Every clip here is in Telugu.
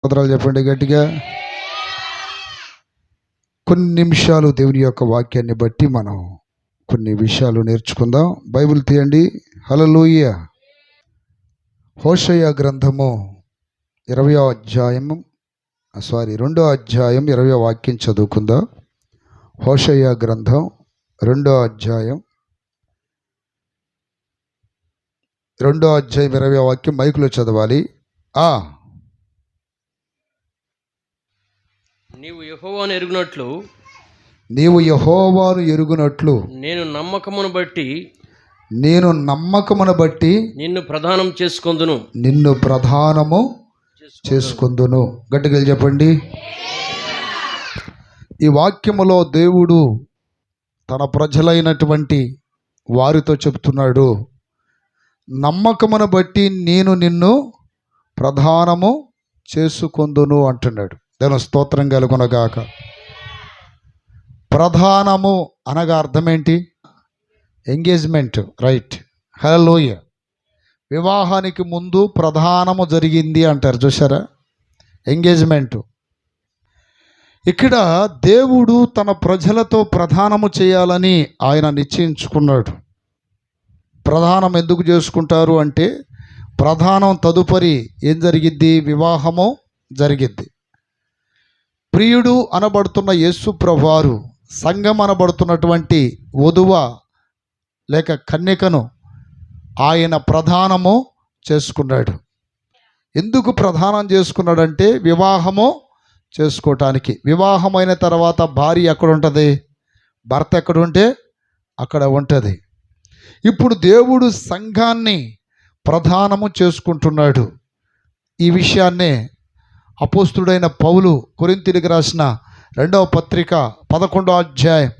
స్తోత్రాలు చెప్పండి గట్టిగా. కొన్ని నిమిషాలు దేవుని యొక్క వాక్యాన్ని బట్టి మనం కొన్ని విషయాలు నేర్చుకుందాం. బైబిల్ తీయండి. హల్లెలూయా. హోషేయ గ్రంథము 2వ అధ్యాయం 20వ వాక్యం చదువుకుందాం. హోషేయ గ్రంథం 2వ అధ్యాయం 20వ వాక్యం మైకులో చదవాలి. నీవు యెహోవాను ఎరుగునట్లు నేను నమ్మకమును బట్టి నిన్ను ప్రధానము చేసుకొందును. గట్టిగా చెప్పండి. ఈ వాక్యములో దేవుడు తన ప్రజలైనటువంటి వారితో చెప్తున్నాడు, నమ్మకమును బట్టి నేను నిన్ను ప్రధానము చేసుకొందును అంటున్నాడు. దేవుని స్తోత్రం కలుగునగాక. ప్రధానము అనగా అర్థం ఏంటి? Engagement, right. హల్లెలూయా. వివాహానికి ముందు ప్రధానము జరిగింది అంటారు, చూసారా? ఎంగేజ్మెంట్. ఇక్కడ దేవుడు తన ప్రజలతో ప్రధానము చేయాలని ఆయన నిశ్చయించుకున్నాడు. ప్రధానం ఎందుకు చేసుకుంటారు అంటే, ప్రధానం తదుపరి ఏం జరిగిద్ది? వివాహము జరిగిద్ది. ప్రియుడు అనబడుతున్న యేసు ప్రభువారు సంఘం అనబడుతున్నటువంటి వధువ లేక కన్యకను ఆయన ప్రధానము చేసుకున్నాడు. ఎందుకు ప్రధానం చేసుకున్నాడంటే, వివాహము చేసుకోవటానికి. వివాహమైన తర్వాత భార్య ఎక్కడ ఉంటుంది? భర్త ఎక్కడుంటే అక్కడ ఉంటుంది. ఇప్పుడు దేవుడు సంఘాన్ని ప్రధానము చేసుకుంటున్నాడు. ఈ విషయాన్నే అపోస్తుడైన పౌలు కొరింథీయులకు రాసిన 2వ పత్రిక 11వ అధ్యాయం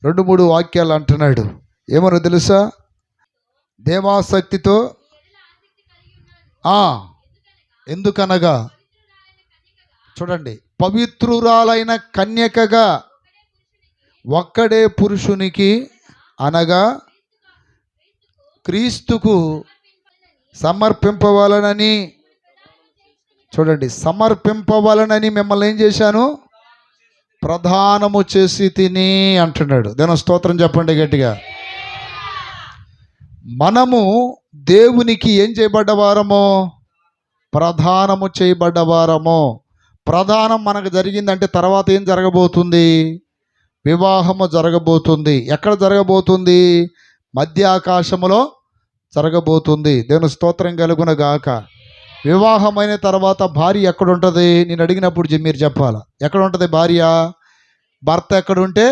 2-3 వాక్యాలు అంటున్నాడు. ఏమనో తెలుసా? దేవాసక్తితో ఎందుకనగా, చూడండి, పవిత్రురాలైన కన్యకగా ఒక్కడే పురుషునికి అనగా క్రీస్తుకు సమర్పింపవలనని, చూడండి, సమర్పింపవలనని మిమ్మల్ని ఏం చేశాను? ప్రధానము చేసి తిని అంటున్నాడు. దేవుని స్తోత్రం చెప్పండి గట్టిగా. మనము దేవునికి ఏం చేయబడ్డవారమో? ప్రధానము చేయబడ్డవారము. ప్రధానం మనకు జరిగిందంటే తర్వాత ఏం జరగబోతుంది? వివాహము జరగబోతుంది. ఎక్కడ జరగబోతుంది? మధ్య ఆకాశములో జరగబోతుంది. దేవుని స్తోత్రం కలుగునగాక. వివాహమైన తర్వాత భార్య ఎక్కడ ఉంటుంది? నేను అడిగినప్పుడు మీరు చెప్పాలా, ఎక్కడ ఉంటుంది భార్య? భర్త ఎక్కడుంటే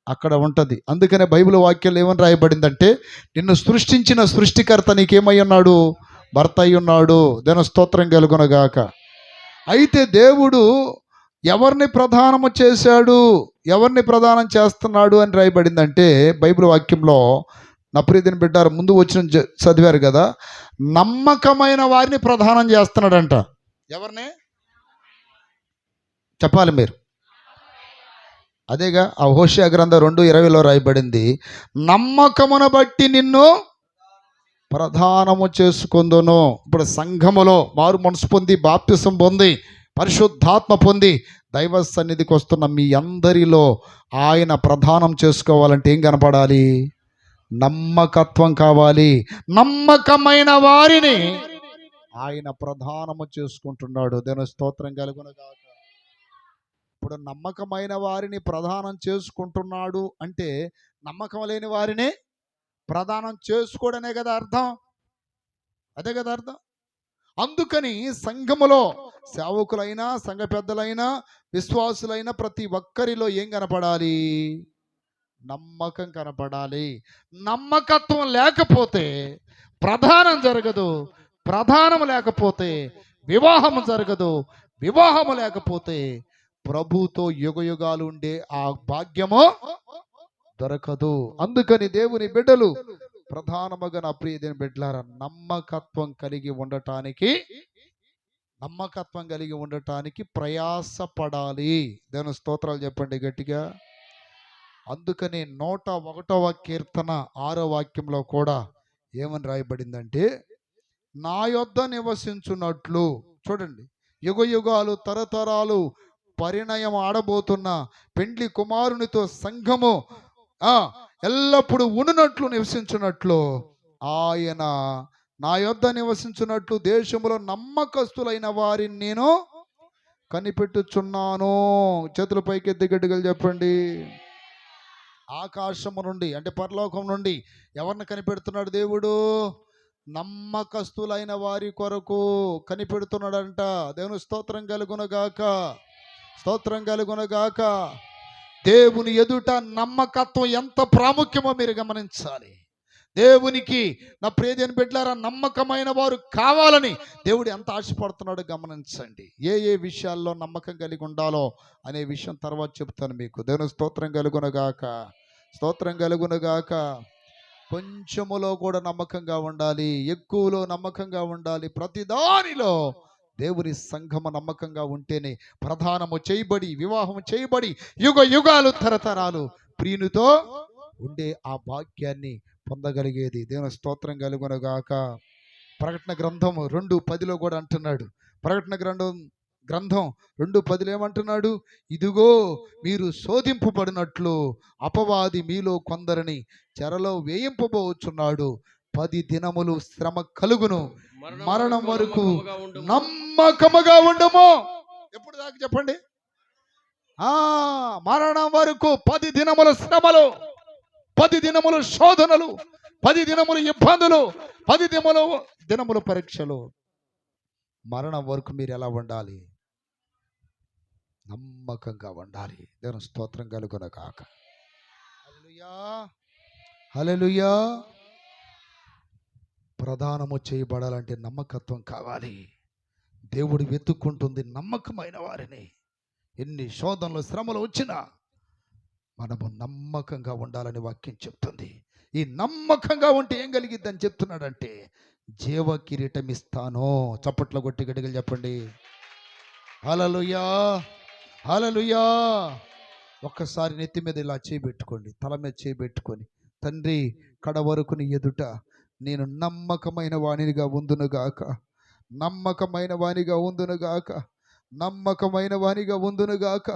అక్కడ ఉంటుంది. అందుకనే బైబిల్ వాక్యాలు ఏమని రాయబడిందంటే, నిన్ను సృష్టించిన సృష్టికర్త నీకేమై ఉన్నాడు? భర్త అయి ఉన్నాడు. దేవుని స్తోత్రం కలుగునగాక. అయితే దేవుడు ఎవరిని ప్రధానము చేశాడు, ఎవరిని ప్రధానం చేస్తున్నాడు అని రాయబడిందంటే, బైబిల్ వాక్యంలో నా ప్రియదిని బిడ్డారు ముందు వచ్చిన చదివారు కదా, నమ్మకమైన వారిని ప్రధానం చేస్తున్నాడంట. ఎవరిని చెప్పాలి మీరు? అదేగా ఆ హోషేయ గ్రంథం 2:20లో రాయబడింది, నమ్మకమును బట్టి నిన్ను ప్రధానము చేసుకొందును. ఇప్పుడు సంఘములో మారు మనసు పొంది, బాప్తిసం పొంది, పరిశుద్ధాత్మ పొంది దైవ సన్నిధికి వస్తున్న మీ అందరిలో ఆయన ప్రధానం చేసుకోవాలంటే ఏం కనపడాలి? నమ్మకత్వం కావాలి. నమ్మకమైన వారిని ఆయన ప్రధానము చేసుకుంటున్నాడు. దేవుని స్తోత్రం కలుగునగాక. ఇప్పుడు నమ్మకమైన వారిని ప్రధానం చేసుకుంటున్నాడు అంటే, నమ్మకం లేని వారిని ప్రధానం చేసుకోవడనే కదా అర్థం. అదే కదా అర్థం. అందుకని సంఘములో సేవకులైనా, సంఘ పెద్దలైనా, విశ్వాసులైనా ప్రతి ఒక్కరిలో ఏం కనపడాలి? నమ్మకం కనపడాలి. నమ్మకత్వం లేకపోతే ప్రధానం జరగదు. ప్రధానం లేకపోతే వివాహము జరగదు. వివాహము లేకపోతే ప్రభుతో యుగయుగాలు ఉండే ఆ భాగ్యము దొరకదు. అందుకని దేవుని బిడ్డలు ప్రధానముగా, నా ప్రియమైన బిడ్డలారా, నమ్మకత్వం కలిగి ఉండటానికి ప్రయాసపడాలి. దేవుని స్తోత్రాలు చెప్పండి గట్టిగా. అందుకని 101వ కీర్తన 6వ వాక్యంలో కూడా ఏమని రాయబడిందంటే, నా యొద్ద నివసించున్నట్లు, చూడండి, యుగ యుగాలు తరతరాలు పరిణయం ఆడబోతున్న పెండ్లి కుమారునితో సంఘము ఎల్లప్పుడూ ఉండునట్లు నివసించున్నట్లు ఆయన నా యొద్ద నివసించున్నట్లు దేశములో నమ్మకస్తులైన వారిని నేను కనిపెట్టుచున్నాను. చేతుల పైకెత్తి గట్టిగా చెప్పండి. ఆకాశము నుండి అంటే పరలోకం నుండి ఎవరిని కనిపెడుతున్నాడు దేవుడు? నమ్మకస్తులైన వారి కొరకు కనిపెడుతున్నాడంట. దేవుని స్తోత్రం కలుగునగాక, స్తోత్రం కలుగునగాక. దేవుని ఎదుట నమ్మకత్వం ఎంత ప్రాముఖ్యమో మీరు గమనించాలి. దేవునికి నా ప్రియదేని బిడ్డలారా నమ్మకమైన వారు కావాలని దేవుడు ఎంత ఆశపడుతున్నాడో గమనించండి. ఏ విషయాల్లో నమ్మకం కలిగి ఉండాలో అనే విషయం తర్వాత చెప్తాను మీకు. దేవుని స్తోత్రం కలుగునగాక, స్తోత్రం కలుగునగాక. కొంచెములో కూడా నమ్మకంగా ఉండాలి, ఎక్కువలో నమ్మకంగా ఉండాలి. ప్రతిదానిలో దేవుని సంఘము నమ్మకంగా ఉంటేనే ప్రధానము చేయబడి వివాహము చేయబడి యుగ యుగాలు తరతరాలు ప్రియునితో ఉండే ఆ భాగ్యాన్ని పొందగలిగేది. దేవుని స్తోత్రం కలుగునగాక. ప్రకటన గ్రంథం 2:10 కూడా అంటున్నాడు. ప్రకటన గ్రంథం 2:10 ఏమంటున్నాడు? ఇదిగో మీరు శోధింపబడినట్లు అపవాది మీలో కొందరిని చెరలో వేయింపబోచున్నాడు. 10 దినములు శ్రమ కలుగును, మరణం వరకు నమ్మకముగా ఉండము. ఎప్పుడు దాకా చెప్పండి? మరణం వరకు 10 దినముల శ్రమలు, 10 దినములు శోధనలు, 10 దినములు ఇబ్బందులు, 10 దినములు పరీక్షలు. మరణం వరకు మీరు ఎలా ఉండాలి? నమ్మకంగా ఉండాలి. దేవుని స్తోత్రం కలుగునగాక. హల్లెలూయా, హల్లెలూయా. ప్రధానము చేయబడాలంటే నమ్మకత్వం కావాలి. దేవుడు వెతుక్కుంటుంది నమ్మకమైన వారిని. ఎన్ని శోధనలు శ్రమలు వచ్చినా మనము నమ్మకంగా ఉండాలని వాక్యం చెప్తుంది. ఈ నమ్మకంగా ఉంటే ఏం కలిగిద్దని చెప్తున్నాడంటే జీవ కిరీటం ఇస్తాను. చప్పట్లో కొట్టి గట్టిగా చెప్పండి. హల్లెలూయా, హల్లెలూయా. ఒక్కసారి నెత్తి మీద ఇలా చేయబెట్టుకోండి, తల మీద చేయబెట్టుకొని, తండ్రి కడ వరకు నీ ఎదుట నేను నమ్మకమైన వాణినిగా ఉందునుగాక, నమ్మకమైన వానిగా ఉందునుగాక, నమ్మకమైన వానిగా ఉందునుగాక,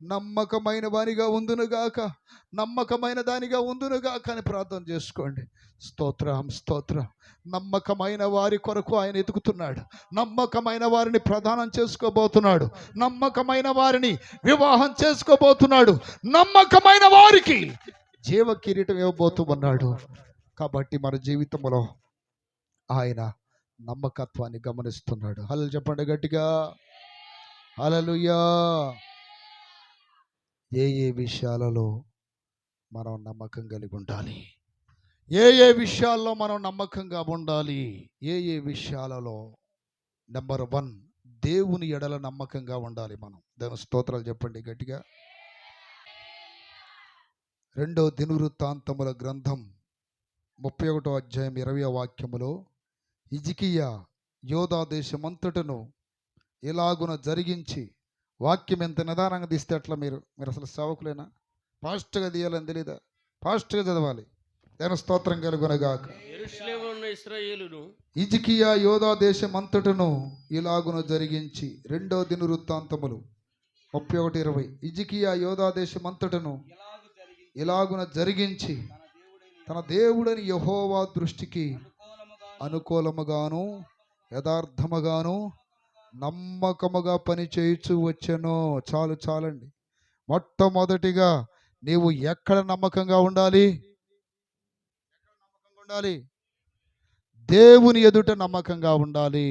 నమ్మకమైన వానిగా ఉందునుగాక, నమ్మకమైన దానిగా ఉందునుగాక అని ప్రార్థన చేసుకోండి. స్తోత్రం, స్తోత్రం. నమ్మకమైన వారి కొరకు ఆయన ఎదుగుతున్నాడు. నమ్మకమైన వారిని ప్రదానం చేసుకోబోతున్నాడు. నమ్మకమైన వారిని వివాహం చేసుకోబోతున్నాడు. నమ్మకమైన వారికి జీవ కిరీటం ఇవ్వబోతూ ఉన్నాడు. కాబట్టి మన జీవితంలో ఆయన నమ్మకత్వాన్ని గమనిస్తున్నాడు. హల్లెలూయా చెప్పండి గట్టిగా. హల్లెలూయా. ఏ విషయాలలో మనం నమ్మకం కలిగి ఉండాలి? ఏ విషయాల్లో మనం నమ్మకంగా ఉండాలి? ఏ విషయాలలో? నెంబర్ 1, దేవుని ఎడల నమ్మకంగా ఉండాలి మనం. దేవుని స్తోత్రాలు చెప్పండి గట్టిగా. 2 దినవృత్తాంతముల గ్రంథం 31వ అధ్యాయం 20వ వాక్యములో హిజ్కియా యోధా దేశమంతటను ఇలాగున జరిగించి, వాక్యం ఎంత నిదానంగా తీస్తే అట్లా మీరు అసలు సేవకులేనా? ఫాస్ట్గా తీయాలని తెలీదా? ఫాస్ట్గా చదవాలి. దేవుని స్తోత్రం కలుగునగాక. హిజ్కియా యోధా దేశమంతటను ఇలాగున జరిగించి. 2 దినవృత్తాంతములు 31:20. హిజ్కియా యోధా దేశమంతటను ఇలాగున జరిగించి తన దేవుడని యెహోవా దృష్టికి అనుకూలముగాను యథార్థముగాను నమ్మకముగా పని చేయుచు వచ్చెను. చాలండి. మొట్టమొదటిగా నీవు ఎక్కడ నమ్మకంగా ఉండాలి? దేవుని ఎదుట నమ్మకంగా ఉండాలి.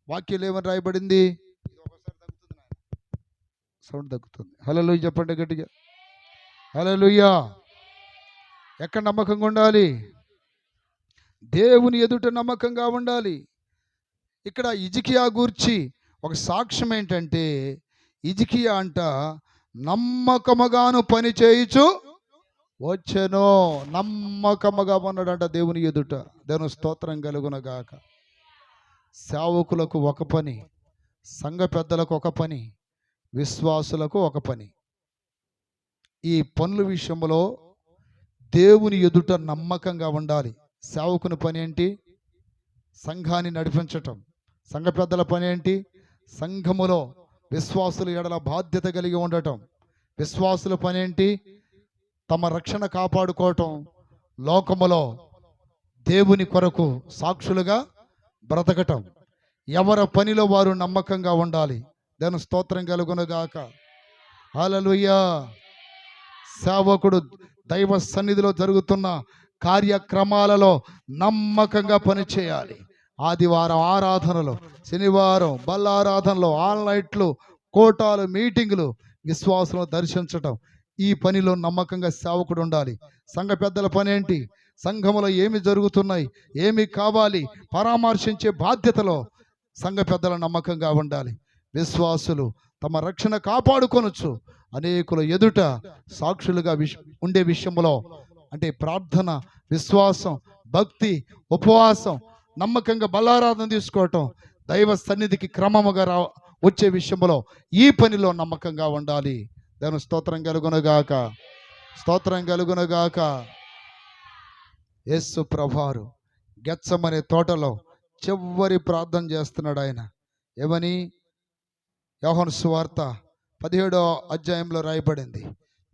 వాక్యం ఏమని రాయబడింది? సౌండ్ తగ్గుతుంది. హల్లెలూయా చెప్పండి గట్టిగా. హల్లెలూయా. ఎక్కడ నమ్మకంగా ఉండాలి? దేవుని ఎదుట నమ్మకంగా ఉండాలి. ఇక్కడ హిజ్కియా గూర్చి ఒక సాక్ష్యం ఏంటంటే, హిజ్కియా అంట నమ్మకముగాను పని చేయుచు వచ్చెను. నమ్మకముగా ఉన్నాడంట దేవుని ఎదుట. దేవుని స్తోత్రం కలుగునగాక. సేవకులకు ఒక పని, సంఘ పెద్దలకు ఒక పని, విశ్వాసులకు ఒక పని. ఈ పనుల విషయంలో దేవుని ఎదుట నమ్మకంగా ఉండాలి. సేవకుని పని ఏంటి? సంఘాన్ని నడిపించటం. సంఘ పెద్దల పని ఏంటి? సంఘములో విశ్వాసుల ఎడల బాధ్యత కలిగి ఉండటం. విశ్వాసుల పనేంటి? తమ రక్షణ కాపాడుకోవటం, లోకములో దేవుని కొరకు సాక్షులుగా బ్రతకటం. ఎవరి పనిలో వారు నమ్మకంగా ఉండాలి. దేవుని స్తోత్రం కలుగునుగాక. హల్లెలూయా. సేవకుడు దైవ సన్నిధిలో జరుగుతున్న కార్యక్రమాలలో నమ్మకంగా పనిచేయాలి. ఆదివారం ఆరాధనలు, శనివారం బల్లారాధనలు, ఆన్లైట్లు, కోటాలు, మీటింగులు, విశ్వాసులను దర్శించటం, ఈ పనిలో నమ్మకంగా సేవకుడు ఉండాలి. సంఘ పెద్దల పని ఏంటి? సంఘములో ఏమి జరుగుతున్నాయి, ఏమి కావాలి పరామర్శించే బాధ్యతలో సంఘ పెద్దల నమ్మకంగా ఉండాలి. విశ్వాసులు తమ రక్షణ కాపాడుకొనొచ్చు, అనేకుల ఎదుట సాక్షులుగా ఉండే విషయంలో, అంటే ప్రార్థన, విశ్వాసం, భక్తి, ఉపవాసం, నమ్మకంగా బలారాధన తీసుకోవటం, దైవ సన్నిధికి క్రమముగా వచ్చే విషయంలో ఈ పనిలో నమ్మకంగా ఉండాలి. దేవుని స్తోత్రం కలుగునుగాక. స్తోత్రం కలుగునుగాక. యేసు ప్రభువారు గెత్సెమనే తోటలో చివరి ప్రార్థన చేస్తున్నాడు. ఆయన ఏమని? యోహాను సువార్త 17వ అధ్యాయంలో రాయబడింది,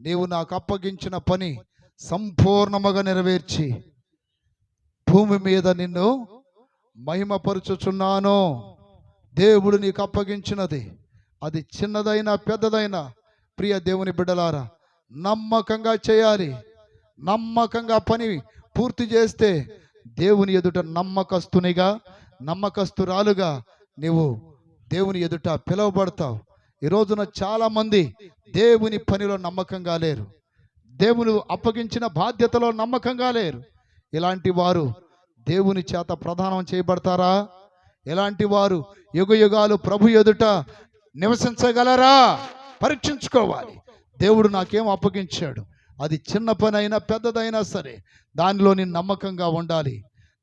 నీవు నాకు అప్పగించిన పని సంపూర్ణముగా నెరవేర్చి భూమి మీద నిన్ను మహిమపరుచుచున్నాను. దేవుడు నీకు అప్పగించినది, అది చిన్నదైనా పెద్దదైనా, ప్రియ దేవుని బిడ్డలారా, నమ్మకంగా చేయాలి. నమ్మకంగా పని పూర్తి చేస్తే దేవుని ఎదుట నమ్మకస్తునిగా, నమ్మకస్తురాలుగా నీవు దేవుని ఎదుట పిలువబడతావు. ఈ రోజున చాలామంది దేవుని పనిలో నమ్మకంగా లేరు, దేవుని అప్పగించిన బాధ్యతలో నమ్మకంగా లేరు. ఇలాంటి వారు దేవుని చేత ప్రదానం చేయబడతారా? ఇలాంటి వారు యుగ యుగాలు ప్రభు ఎదుట నివసించగలరా? పరీక్షించుకోవాలి. దేవుడు నాకేం అప్పగించాడు, అది చిన్న పని అయినా పెద్దదైనా సరే దానిలో నేను నమ్మకంగా ఉండాలి,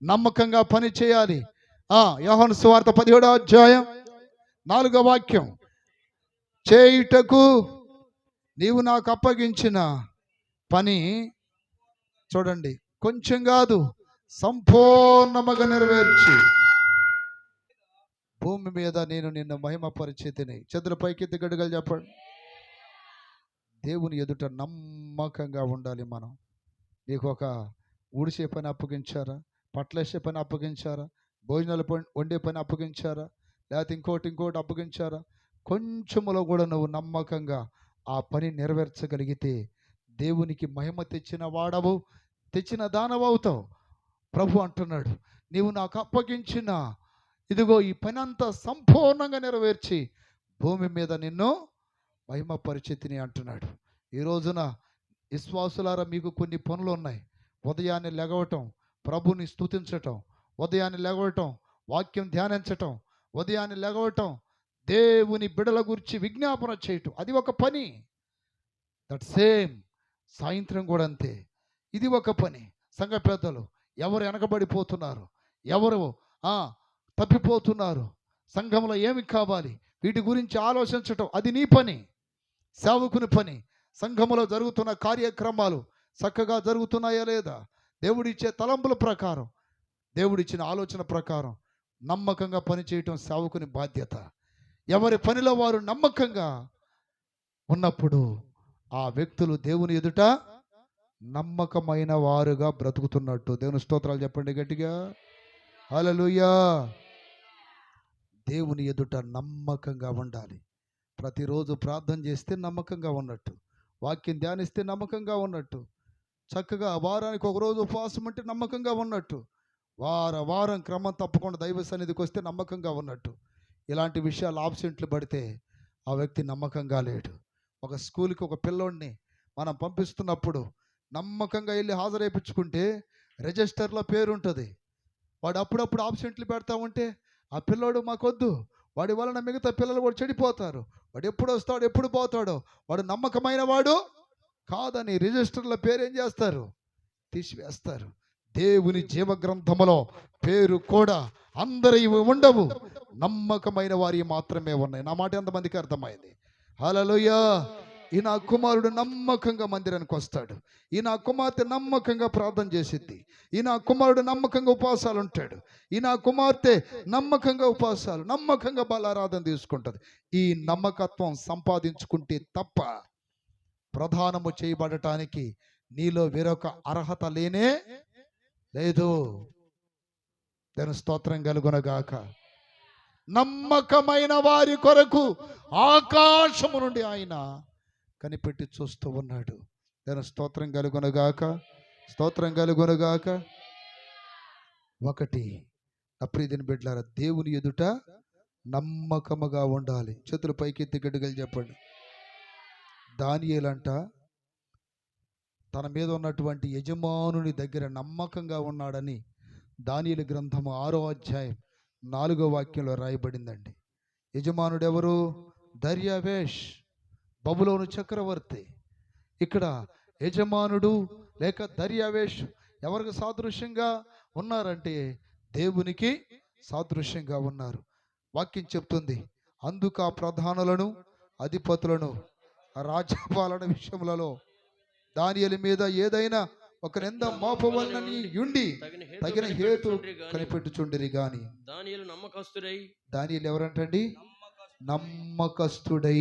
నమ్మకంగా పని చేయాలి. యోహాను సువార్త 17వ అధ్యాయం 4వ వాక్యం, చేయుటకు నీవు నాకు అప్పగించిన పని, చూడండి, కొంచెం కాదు సంపూర్ణముగా నెరవేర్చి భూమి మీద నేను నిన్ను మహిమపరిచితిని. చేతుల పైకెత్తి గడ్డగలు చెప్పండి. దేవుని ఎదుట నమ్మకంగా ఉండాలి. మనం నీకు ఒక ఊడిసే పని అప్పగించారా, పట్లేసే పని అప్పగించారా, భోజనాలు వండే పని అప్పగించారా, లేకపోతే ఇంకోటి అప్పగించారా, కొంచెములో కూడా నువ్వు నమ్మకంగా ఆ పని నెరవేర్చగలిగితే దేవునికి మహిమ తెచ్చిన వాడవు, తెచ్చిన దానవు అవుతావు. ప్రభు అంటున్నాడు, నీవు నాకు అప్పగించిన ఇదిగో ఈ పని అంతా సంపూర్ణంగా నెరవేర్చి భూమి మీద నిన్ను మహిమ పరిచితిని అంటున్నాడు. ఈ రోజున విశ్వాసులారా, మీకు కొన్ని పనులు ఉన్నాయి. ఉదయాన్నే లెగవటం, ప్రభుని స్తుతించటం, ఉదయాన్నే లెగవటం, వాక్యం ధ్యానించటం, ఉదయాన్నే లెగవటం, దేవుని బిడల గురించి విజ్ఞాపన చేయటం, అది ఒక పని. దట్ సేమ్ సాయంత్రం కూడా అంతే, ఇది ఒక పని. సంఘ పెద్దలు ఎవరు వెనకబడిపోతున్నారు, ఎవరు తప్పిపోతున్నారు, సంఘంలో ఏమి కావాలి, వీటి గురించి ఆలోచించటం, అది నీ పని, సేవకుని పని. సంఘములో జరుగుతున్న కార్యక్రమాలు చక్కగా జరుగుతున్నాయా లేదా, దేవుడిచ్చే తలంపుల ప్రకారం, దేవుడిచ్చిన ఆలోచన ప్రకారం నమ్మకంగా పనిచేయటం సేవకుని బాధ్యత. ఎవరి పనిలో వారు నమ్మకంగా ఉన్నప్పుడు ఆ వ్యక్తులు దేవుని ఎదుట నమ్మకమైన వారుగా బ్రతుకుతున్నట్టు. దేవుని స్తోత్రాలు చెప్పండి గట్టిగా. హల్లెలూయా. దేవుని ఎదుట నమ్మకంగా ఉండాలి. ప్రతిరోజు ప్రార్థన చేస్తే నమ్మకంగా ఉన్నట్టు, వాక్యం ధ్యానిస్తే నమ్మకంగా ఉన్నట్టు, చక్కగా వారానికి ఒక రోజు ఉపవాసం అంటే నమ్మకంగా ఉన్నట్టు, వారం క్రమం తప్పకుండా దైవ సన్నిధికి వస్తే నమ్మకంగా ఉన్నట్టు. ఇలాంటి విషయాలు ఆబ్సెంట్లు పడితే ఆ వ్యక్తి నమ్మకంగా లేడు. ఒక స్కూల్కి ఒక పిల్లోడిని మనం పంపిస్తున్నప్పుడు నమ్మకంగా వెళ్ళి హాజరైపించుకుంటే రిజిస్టర్లో పేరు ఉంటుంది. వాడు అప్పుడప్పుడు ఆబ్సెంట్లు పెడతా ఉంటే ఆ పిల్లోడు మాకొద్దు, వాడి వలన మిగతా పిల్లలు కూడా చెడిపోతారు, వాడు ఎప్పుడు వస్తాడు ఎప్పుడు పోతాడో, వాడు నమ్మకమైన వాడు కాదని రిజిస్టర్లో పేరు ఏం చేస్తారు, తీసివేస్తారు. దేవుని జీవగ్రంథములో పేరు కూడా అందరివి ఉండవు, నమ్మకమైన వారి మాత్రమే ఉన్నాయి. నా మాట ఎంతమందికి అర్థమైంది? హల్లెలూయా. ఈ నా కుమారుడు నమ్మకంగా మందిరానికి వస్తాడు, ఈ నా కుమార్తె నమ్మకంగా ప్రార్థన చేసిద్ది, ఈ నా కుమారుడు నమ్మకంగా ఉపవాసాలు ఉంటాడు, ఈ నా కుమార్తె నమ్మకంగా నమ్మకంగా బలారాధన తీసుకుంటుంది. ఈ నమ్మకత్వం సంపాదించుకుంటే తప్ప ప్రధానము చేయబడటానికి నీలో వేరొక అర్హత లేనే లేదు. దాని స్తోత్రం కలుగునగాక. నమ్మకమైన వారి కొరకు ఆకాశము నుండి ఆయన కనిపెట్టి చూస్తూ ఉన్నాడు. దాని స్తోత్రం కలుగునగాక, స్తోత్రం కలుగునగాక. ఒకటి, నా ప్రియమైన బిడ్డలారా, దేవుని ఎదుట నమ్మకముగా ఉండాలి. చేతులు పైకెత్తి గడ్డగలు చెప్పండి. దానియేలంట తన మీద ఉన్నటువంటి యజమానుని దగ్గర నమ్మకంగా ఉన్నాడని దానియేలు గ్రంథము 6వ అధ్యాయం 4వ వాక్యంలో రాయబడిందండి. యజమానుడు ఎవరు? దర్యావేష్, బబులోను చక్రవర్తి. ఇక్కడ యజమానుడు లేక దర్యావేష్ ఎవరికి సాదృశ్యంగా ఉన్నారంటే దేవునికి సాదృశ్యంగా ఉన్నారు. వాక్యం చెప్తుంది, అందుకు ఆ ప్రధానులను అధిపతులను రాజ్యపాలన విషయములలో దానియేలు మీద ఏదైనా ఒక నింద మోపవలనని ఉండి తగిన హేతు కనిపెట్టుచుండిరి గాని. దానియేలు నమ్మకస్తుడై, దానియేలు ఎవరంటండి? నమ్మకస్తుడై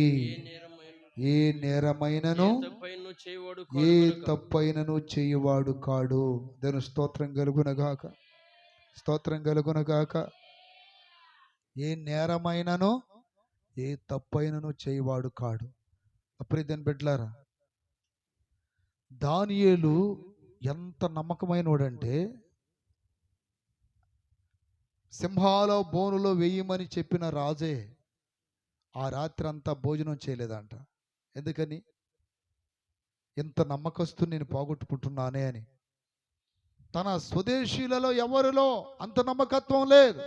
ఏ నేరమైనను ఏ తప్పైనను చేయువాడు కాడు. దాని స్తోత్రం కలుగునగాక, స్తోత్రం కలుగునగాక. ఏ నేరమైనను ఏ తప్పైనను చేయువాడు కాడు. అప్రియదని బిడ్డలారా, దానియేలు ఎంత నమ్మకమైనోడంటే సింహాల బోనులో వేయమని చెప్పిన రాజే ఆ రాత్రి అంతా భోజనం చేయలేదంట. ఎందుకని? ఇంత నమ్మకస్తు నేను పోగొట్టుకుంటున్నానే అని. తన స్వదేశీలలో ఎవరిలో అంత నమ్మకత్వం లేదు.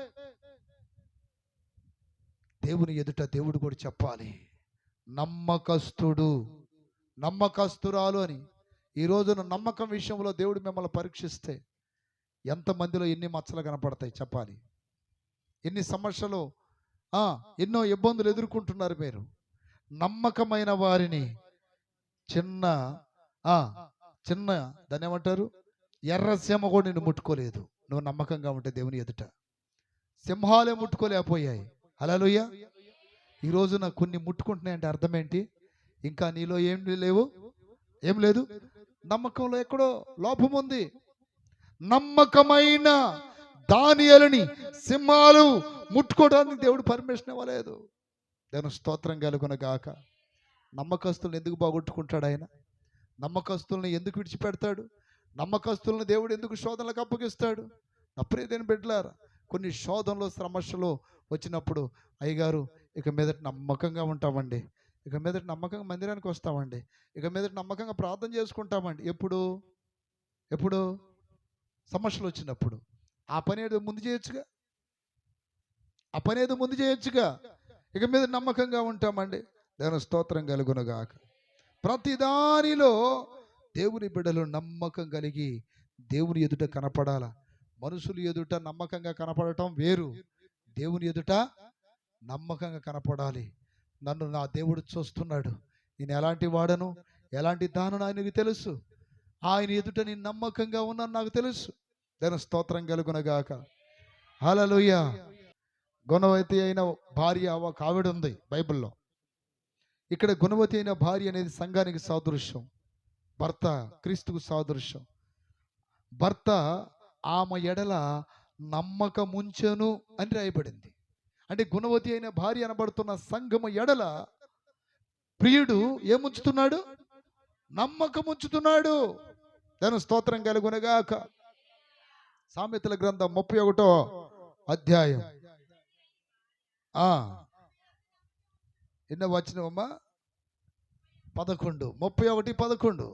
దేవుని ఎదుట దేవుడు కూడా చెప్పాలి, నమ్మకస్తుడు, నమ్మకస్తురాలు అని. ఈ రోజున నమ్మకం విషయంలో దేవుడు మిమ్మల్ని పరీక్షిస్తే ఎంతమందిలో ఎన్ని మచ్చలు కనపడతాయి చెప్పాలి. ఎన్ని సమస్యలు, ఎన్నో ఇబ్బందులు ఎదుర్కొంటున్నారు మీరు. నమ్మకమైన వారిని చిన్న దాన్ని ఏమంటారు, ఎర్రసీమ కూడా నిన్ను ముట్టుకోలేదు. నువ్వు నమ్మకంగా ఉంటే దేవుని ఎదుట సింహాలే ముట్టుకోలేకపోయాయి. హల్లెలూయా. ఈ రోజున కొన్ని ముట్టుకుంటున్నాయంటే అర్థం ఏంటి? ఇంకా నీలో ఏం లేదు. నమ్మకంలో ఎక్కడో లోపం ఉంది. నమ్మకమైన దానియేలుని సింహాలు ముట్టుకోవడానికి దేవుడు పర్మిషన్ ఇవ్వలేదు. దాని స్తోత్రం కలుగునగాక. నమ్మకస్తులను ఎందుకు బాగొట్టుకుంటాడు ఆయన? నమ్మకస్తుల్ని ఎందుకు విడిచిపెడతాడు? నమ్మకస్తులను దేవుడు ఎందుకు శోధనలకు అప్పగిస్తాడు? నా ప్రియమైన బిడ్డలారా, కొన్ని శోధనలు సమస్యలు వచ్చినప్పుడు, అయ్యగారు ఇక మీదట నమ్మకంగా ఉంటామండి, ఇక మీదట నమ్మకంగా మందిరానికి వస్తామండి, ఇక మీదట నమ్మకంగా ప్రార్థన చేసుకుంటామండి. ఎప్పుడు సమస్యలు వచ్చినప్పుడు ఆ పని ఏదో ముందు చేయొచ్చుగా. ఇక మీద నమ్మకంగా ఉంటామండి. దేవుని స్తోత్రం కలుగునగాక. ప్రతి దానిలో దేవుని బిడ్డలు నమ్మకం కలిగి దేవుని ఎదుట కనపడాల. మనుషులు ఎదుట నమ్మకంగా కనపడటం వేరు, దేవుని ఎదుట నమ్మకంగా కనపడాలి. నన్ను నా దేవుడు చూస్తున్నాడు, నేను ఎలాంటి వాడను, ఎలాంటి దానను ఆయనకు తెలుసు. ఆయన ఎదుట నేను నమ్మకంగా ఉన్నాను నాకు తెలుసు. దాని స్తోత్రం కలుగునగాక. హల్లెలూయా. గుణవతి అయిన భార్య ఒక ఆవిడ ఉంది బైబిల్లో. ఇక్కడ గుణవతి అయిన భార్య అనేది సంఘానికి సాదృశ్యం, భర్త క్రీస్తుకు సాదృశ్యం. భర్త ఆమె ఎడల నమ్మకముంచెను అని రాయబడింది. అంటే గుణవతి అయిన భార్య అనబడుతున్న సంఘము ఎడల ప్రియుడు ఏముంచుతున్నాడు? నమ్మకముంచుతున్నాడు. దాని స్తోత్రం కలుగునగాక. సామెతల గ్రంథం 31వ అధ్యాయం ఎన్నో వచనమమ్మా? 11, 31:11.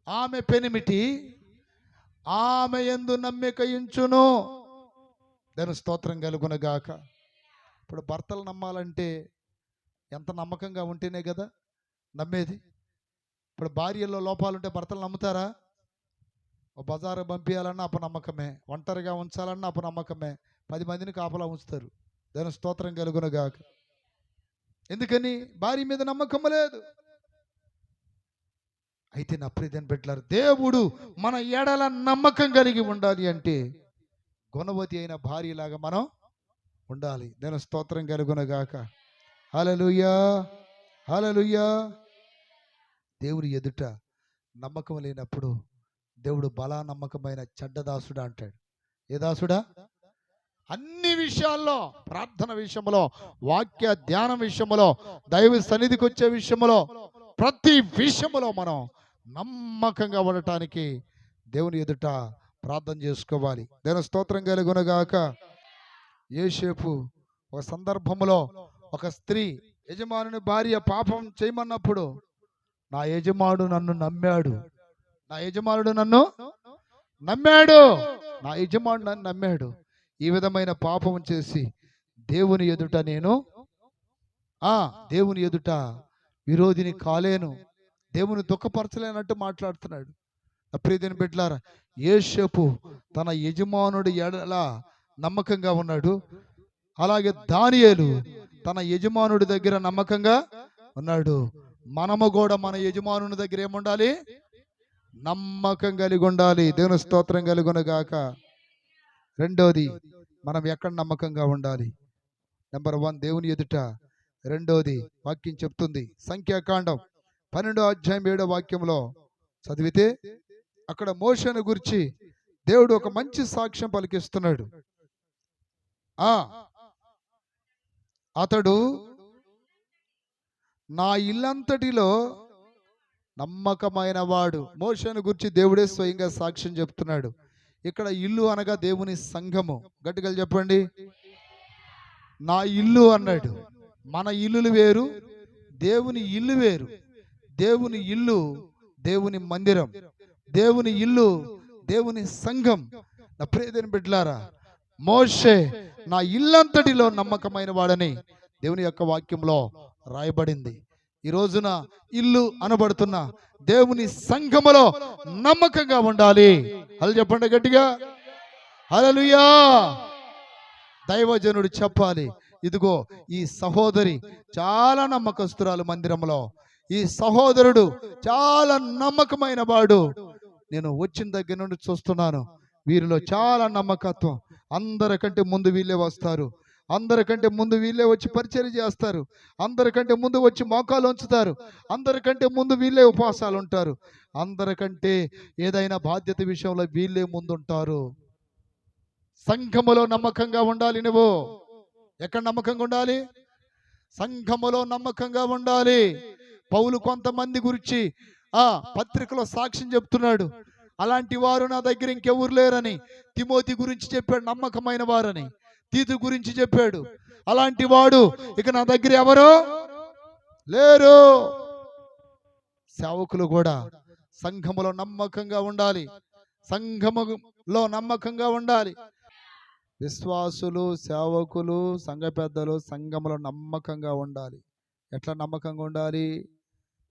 ఆమె పెనిమిటి ఆమె యందు నమ్మిక ఉంచును. దాని స్తోత్రం కలుగునగాక. ఇప్పుడు భర్తలు నమ్మాలంటే ఎంత నమ్మకంగా ఉంటేనే కదా నమ్మేది. ఇప్పుడు భార్యలో లోపాలుంటే భర్తలు నమ్ముతారా? బజారు పంపించాలన్నా అపనమ్మకమే, ఒంటరిగా ఉంచాలన్నా అపనమ్మకమే, 10 మందిని కాపలా ఉంచుతారు. దాని స్తోత్రం కలుగునగాక. ఎందుకని? భార్య మీద నమ్మకం లేదు. అయితే నా ప్రియదని పెట్టారు, దేవుడు మన ఎడల నమ్మకం కలిగి ఉండాలి అంటే గుణవతి అయిన భార్యలాగా మనం ఉండాలి. నేను స్తోత్రం కలుగునగాక. హల్లెలూయా, హల్లెలూయా. దేవుడి ఎదుట నమ్మకం లేనప్పుడు దేవుడు బలా నమ్మకమైన చెడ్డదాసుడా అంటాడు. ఏ దాసుడా? అన్ని విషయాల్లో, ప్రార్థన విషయంలో, వాక్య ధ్యానం విషయంలో, దైవ సన్నిధికి వచ్చే విషయంలో, ప్రతి విషయంలో మనం నమ్మకంగా ఉండటానికి దేవుని ఎదుట ప్రార్థన చేసుకోవాలి. దేవుని స్తోత్రం కలుగునగాక. యోసేపు ఒక సందర్భంలో ఒక స్త్రీ యజమానుని భార్య పాపం చేయమన్నప్పుడు, నా యజమానుడు నన్ను నమ్మాడు, నా యజమానుడు నన్ను నమ్మాడు, నా యజమానుడు నన్ను నమ్మాడు, ఈ విధమైన పాపం చేసి దేవుని ఎదుట నేను దేవుని ఎదుట విరోధిని కాలేను, దేవుని దుఃఖపరచలేనట్టు మాట్లాడుతున్నాడు. ప్రియదేని బిడ్డలారా, యోసేపు తన యజమానుడి ఎడల నమ్మకంగా ఉన్నాడు. అలాగే దానియేలు తన యజమానుడి దగ్గర నమ్మకంగా ఉన్నాడు. మనము కూడా మన యజమానుని దగ్గర ఏముండాలి? నమ్మకం కలిగి ఉండాలి. దేవుని స్తోత్రం కలుగునుగాక. రెండోది, మనం ఎక్కడ నమ్మకంగా ఉండాలి? నెంబర్ 1 దేవుని ఎదుట. రెండోది వాక్యం చెప్తుంది, సంఖ్యాకాండం 12వ అధ్యాయం 7వ వాక్యంలో చదివితే అక్కడ మోషేను గురించి దేవుడు ఒక మంచి సాక్ష్యం పలికిస్తున్నాడు. అతడు నా ఇల్లంతటిలో నమ్మకమైన వాడు. మోషేను గురించి దేవుడే స్వయంగా సాక్ష్యం చెప్తున్నాడు. ఇక్కడ ఇల్లు అనగా దేవుని సంఘము. గట్టిగా చెప్పండి, నా ఇల్లు అన్నాడు. మన ఇల్లులు వేరు, దేవుని ఇల్లు వేరు. దేవుని ఇల్లు దేవుని మందిరం, దేవుని ఇల్లు దేవుని సంఘం. నా ప్రియదేని బిడ్డలారా, మోషే నా ఇల్లంతటిలో నమ్మకమైన వాడని దేవుని యొక్క వాక్యంలో రాయబడింది. ఈ రోజున ఇల్లు అనబడుతున్న దేవుని సంఘములో నమ్మకంగా ఉండాలి. అలా చెప్పండి గట్టిగా, హల్లెలూయా. దైవజనుడు చెప్పాలి, ఇదిగో ఈ సహోదరి చాలా నమ్మకస్తురాలు మందిరంలో, ఈ సహోదరుడు చాలా నమ్మకమైన వాడు, నేను వచ్చిన దగ్గర నుండి చూస్తున్నాను, వీరిలో చాలా నమ్మకత్వం. అందరికంటే ముందు వీళ్ళే వస్తారు, అందరికంటే ముందు వీళ్ళే వచ్చి పరిచర్య చేస్తారు, అందరికంటే ముందు వచ్చి మోకాలు ఉంచుతారు, అందరికంటే ముందు వీళ్ళే ఉపవాసాలు ఉంటారు, అందరికంటే ఏదైనా బాధ్యత విషయంలో వీళ్ళే ముందుంటారు. సంఘములో నమ్మకంగా ఉండాలి. నువ్వు ఎక్కడ నమ్మకంగా ఉండాలి? సంఘములో నమ్మకంగా ఉండాలి. పౌలు కొంతమంది గురించి పత్రికలో సాక్ష్యం చెప్తున్నాడు. అలాంటి వారు నా దగ్గర ఇంకెవరు లేరని. తిమోతి గురించి చెప్పాడు, నమ్మకమైన వారని. తీతు గురించి చెప్పాడు, అలాంటి వాడు ఇక నా దగ్గర ఎవరు లేరు. సేవకులు కూడా సంఘములో నమ్మకంగా ఉండాలి, సంఘములో నమ్మకంగా ఉండాలి. విశ్వాసులు, సేవకులు, సంఘ పెద్దలు సంఘములో నమ్మకంగా ఉండాలి. ఎట్లా నమ్మకంగా ఉండాలి?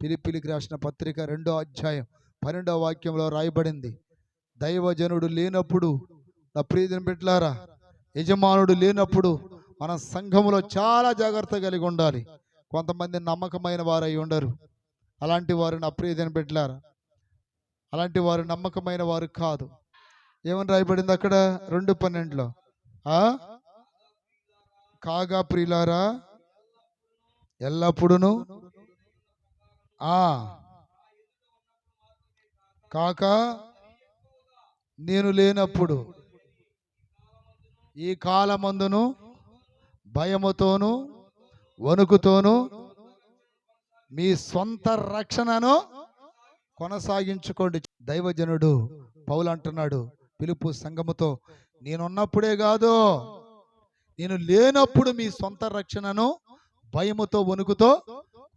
ఫిలిప్పీయులకు రాసిన పత్రిక 2వ అధ్యాయం 12వ వాక్యంలో రాయబడింది, దైవజనుడు లేనప్పుడు, నా ప్రియమైన బిడ్డలారా, యజమానుడు లేనప్పుడు మన సంఘములో చాలా జాగ్రత్త కలిగి ఉండాలి. కొంతమంది నమ్మకమైన వారై ఉండరు. అలాంటి వారు, నా ప్రియమైన బిడ్డలారా, అలాంటి వారు నమ్మకమైన వారు కాదు. ఏమని రాయబడింది అక్కడ 2:12లో? కాగా ప్రియులారా, ఎల్లప్పుడూను కాక నేను లేనప్పుడు ఈ కాలమందును భయముతోను వణుకుతోను మీ సొంత రక్షణను కొనసాగించుకోండి. దైవజనుడు పౌలు అంటున్నాడు ఫిలిప్పీ సంఘముతో, నేనున్నప్పుడే కాదు, నేను లేనప్పుడు మీ సొంత రక్షణను భయముతో వణుకుతో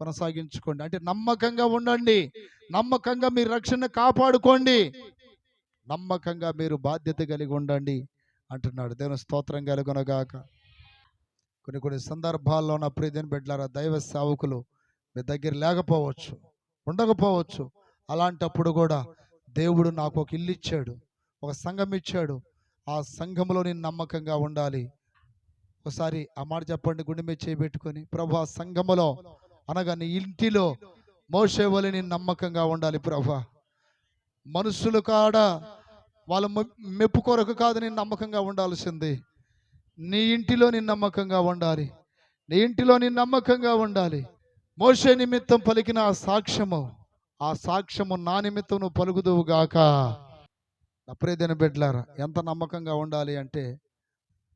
కొనసాగించుకోండి. అంటే నమ్మకంగా ఉండండి, నమ్మకంగా మీ రక్షణ కాపాడుకోండి, నమ్మకంగా మీరు బాధ్యత కలిగి ఉండండి అంటున్నాడు. దేవుని స్తోత్రం కలుగునగాక. కొన్ని సందర్భాల్లో నా ప్రియమైన బిడ్డలారా, దైవ సేవకులు మీ దగ్గర లేకపోవచ్చు, ఉండకపోవచ్చు. అలాంటప్పుడు కూడా దేవుడు నాకు ఒక ఇల్లు ఇచ్చాడు, ఒక సంఘం ఇచ్చాడు, ఆ సంఘంలో నేను నమ్మకంగా ఉండాలి. ఒకసారి ఆ మాట చెప్పండి, గుండె మీద చేయబెట్టుకొని, ప్రభు ఆ సంఘములో అనగా నీ ఇంటిలో మోషే వలె నేను నమ్మకంగా ఉండాలి ప్రభా. మనుషులు కాడ వాళ్ళ మెప్పు కొరకు కాదు నేను నమ్మకంగా ఉండాల్సింది. నీ ఇంటిలో నేను నమ్మకంగా ఉండాలి. నీ ఇంటిలో నేను నమ్మకంగా ఉండాలి. మోషే నిమిత్తం పలికిన ఆ సాక్ష్యము నా నిమిత్తం నువ్వు పలుకుదువు గాక. నా ప్రియమైన బిడ్డలారా, ఎంత నమ్మకంగా ఉండాలి అంటే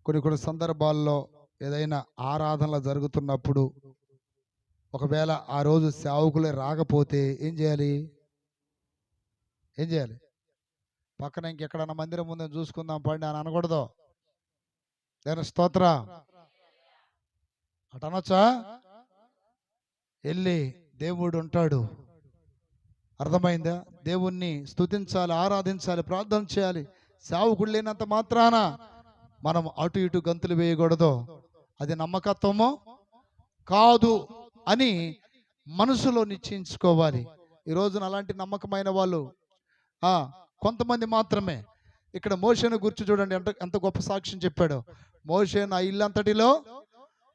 కొన్ని సందర్భాల్లో ఏదైనా ఆరాధనలు జరుగుతున్నప్పుడు ఒకవేళ ఆ రోజు సేవకులే రాకపోతే ఏం చేయాలి? పక్కన ఇంకెక్కడన్నా మందిరం ముందని చూసుకుందాం పండి అని అనకూడదు. నేను స్తోత్ర అటనొచ్చా? వెళ్ళి దేవుడు ఉంటాడు, అర్థమైందా? దేవుణ్ణి స్తుతించాలి, ఆరాధించాలి, ప్రార్థన చేయాలి. సేవకుడు లేనంత మాత్రాన మనం అటు ఇటు గంతులు వేయకూడదు. అది నమ్మకత్వమో కాదు అని మనసులో నిశ్చయించుకోవాలి. ఈ రోజున అలాంటి నమ్మకమైన వాళ్ళు కొంతమంది మాత్రమే. ఇక్కడ మోషేను గురించి చూడండి, ఎంత గొప్ప సాక్ష్యం చెప్పాడు. మోషే నా ఇల్లంతటిలో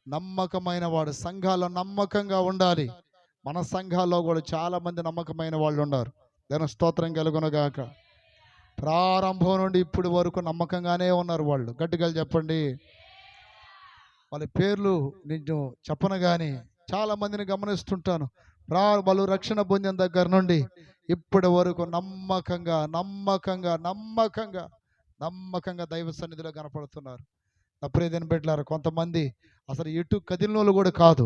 నమ్మకమైన వాడు. సంఘాల్లో నమ్మకంగా ఉండాలి. మన సంఘాల్లో కూడా చాలా మంది నమ్మకమైన వాళ్ళు ఉన్నారు. దేవుని స్తోత్రం కలుగునుగాక. ప్రారంభం నుండి ఇప్పుడు వరకు నమ్మకంగానే ఉన్నారు వాళ్ళు. గట్టిగా చెప్పండి. వాళ్ళ పేర్లు నేను చెప్పను కానీ చాలా మందిని గమనిస్తుంటాను. వాళ్ళు రక్షణ పొందిన దగ్గర నుండి ఇప్పటి వరకు నమ్మకంగా దైవ సన్నిధిలో కనపడుతున్నారు. నా ప్రియమైన బిడ్డలారా, కొంతమంది అసలు ఎటు కదిలినోళ్ళు కూడా కాదు.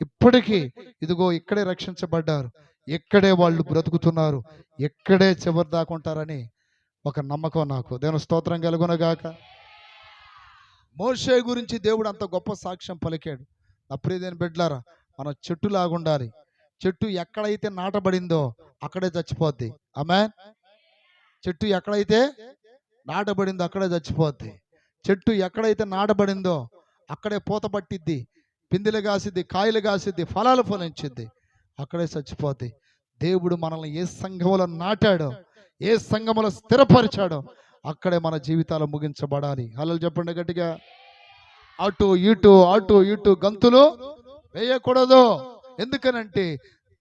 ఇప్పటికీ ఇదిగో ఇక్కడే రక్షించబడ్డారు, ఇక్కడే వాళ్ళు బ్రతుకుతున్నారు, ఇక్కడే చివరి దాకా ఉంటారని ఒక నమ్మకం నాకు. దేవుని స్తోత్రం కలుగునగాక. మోషే గురించి దేవుడు అంత గొప్ప సాక్ష్యం పలికాడు. నా ప్రియమైన బిడ్డలారా, మనం చెట్టులాగుండాలి. చెట్టు ఎక్కడైతే నాటబడిందో అక్కడే చచ్చిపోద్ది. ఆమేన్. చెట్టు ఎక్కడైతే నాటబడిందో అక్కడే చచ్చిపోద్ది. చెట్టు ఎక్కడైతే నాటబడిందో అక్కడే పూత పట్టిద్ది, పిందెలు కాసిద్ది, కాయలు కాసిద్ది, ఫలాలు ఫలించిద్ది, అక్కడే చచ్చిపోద్ది. దేవుడు మనల్ని ఏ సంఘములో నాటాడో, ఏ సంఘములో స్థిరపరిచాడో అక్కడే మన జీవితాలు ముగించబడాలి. హల్లెలూయా చెప్పండి గట్టిగా. అటు ఇటు గంతులు వేయకూడదు. ఎందుకనంటే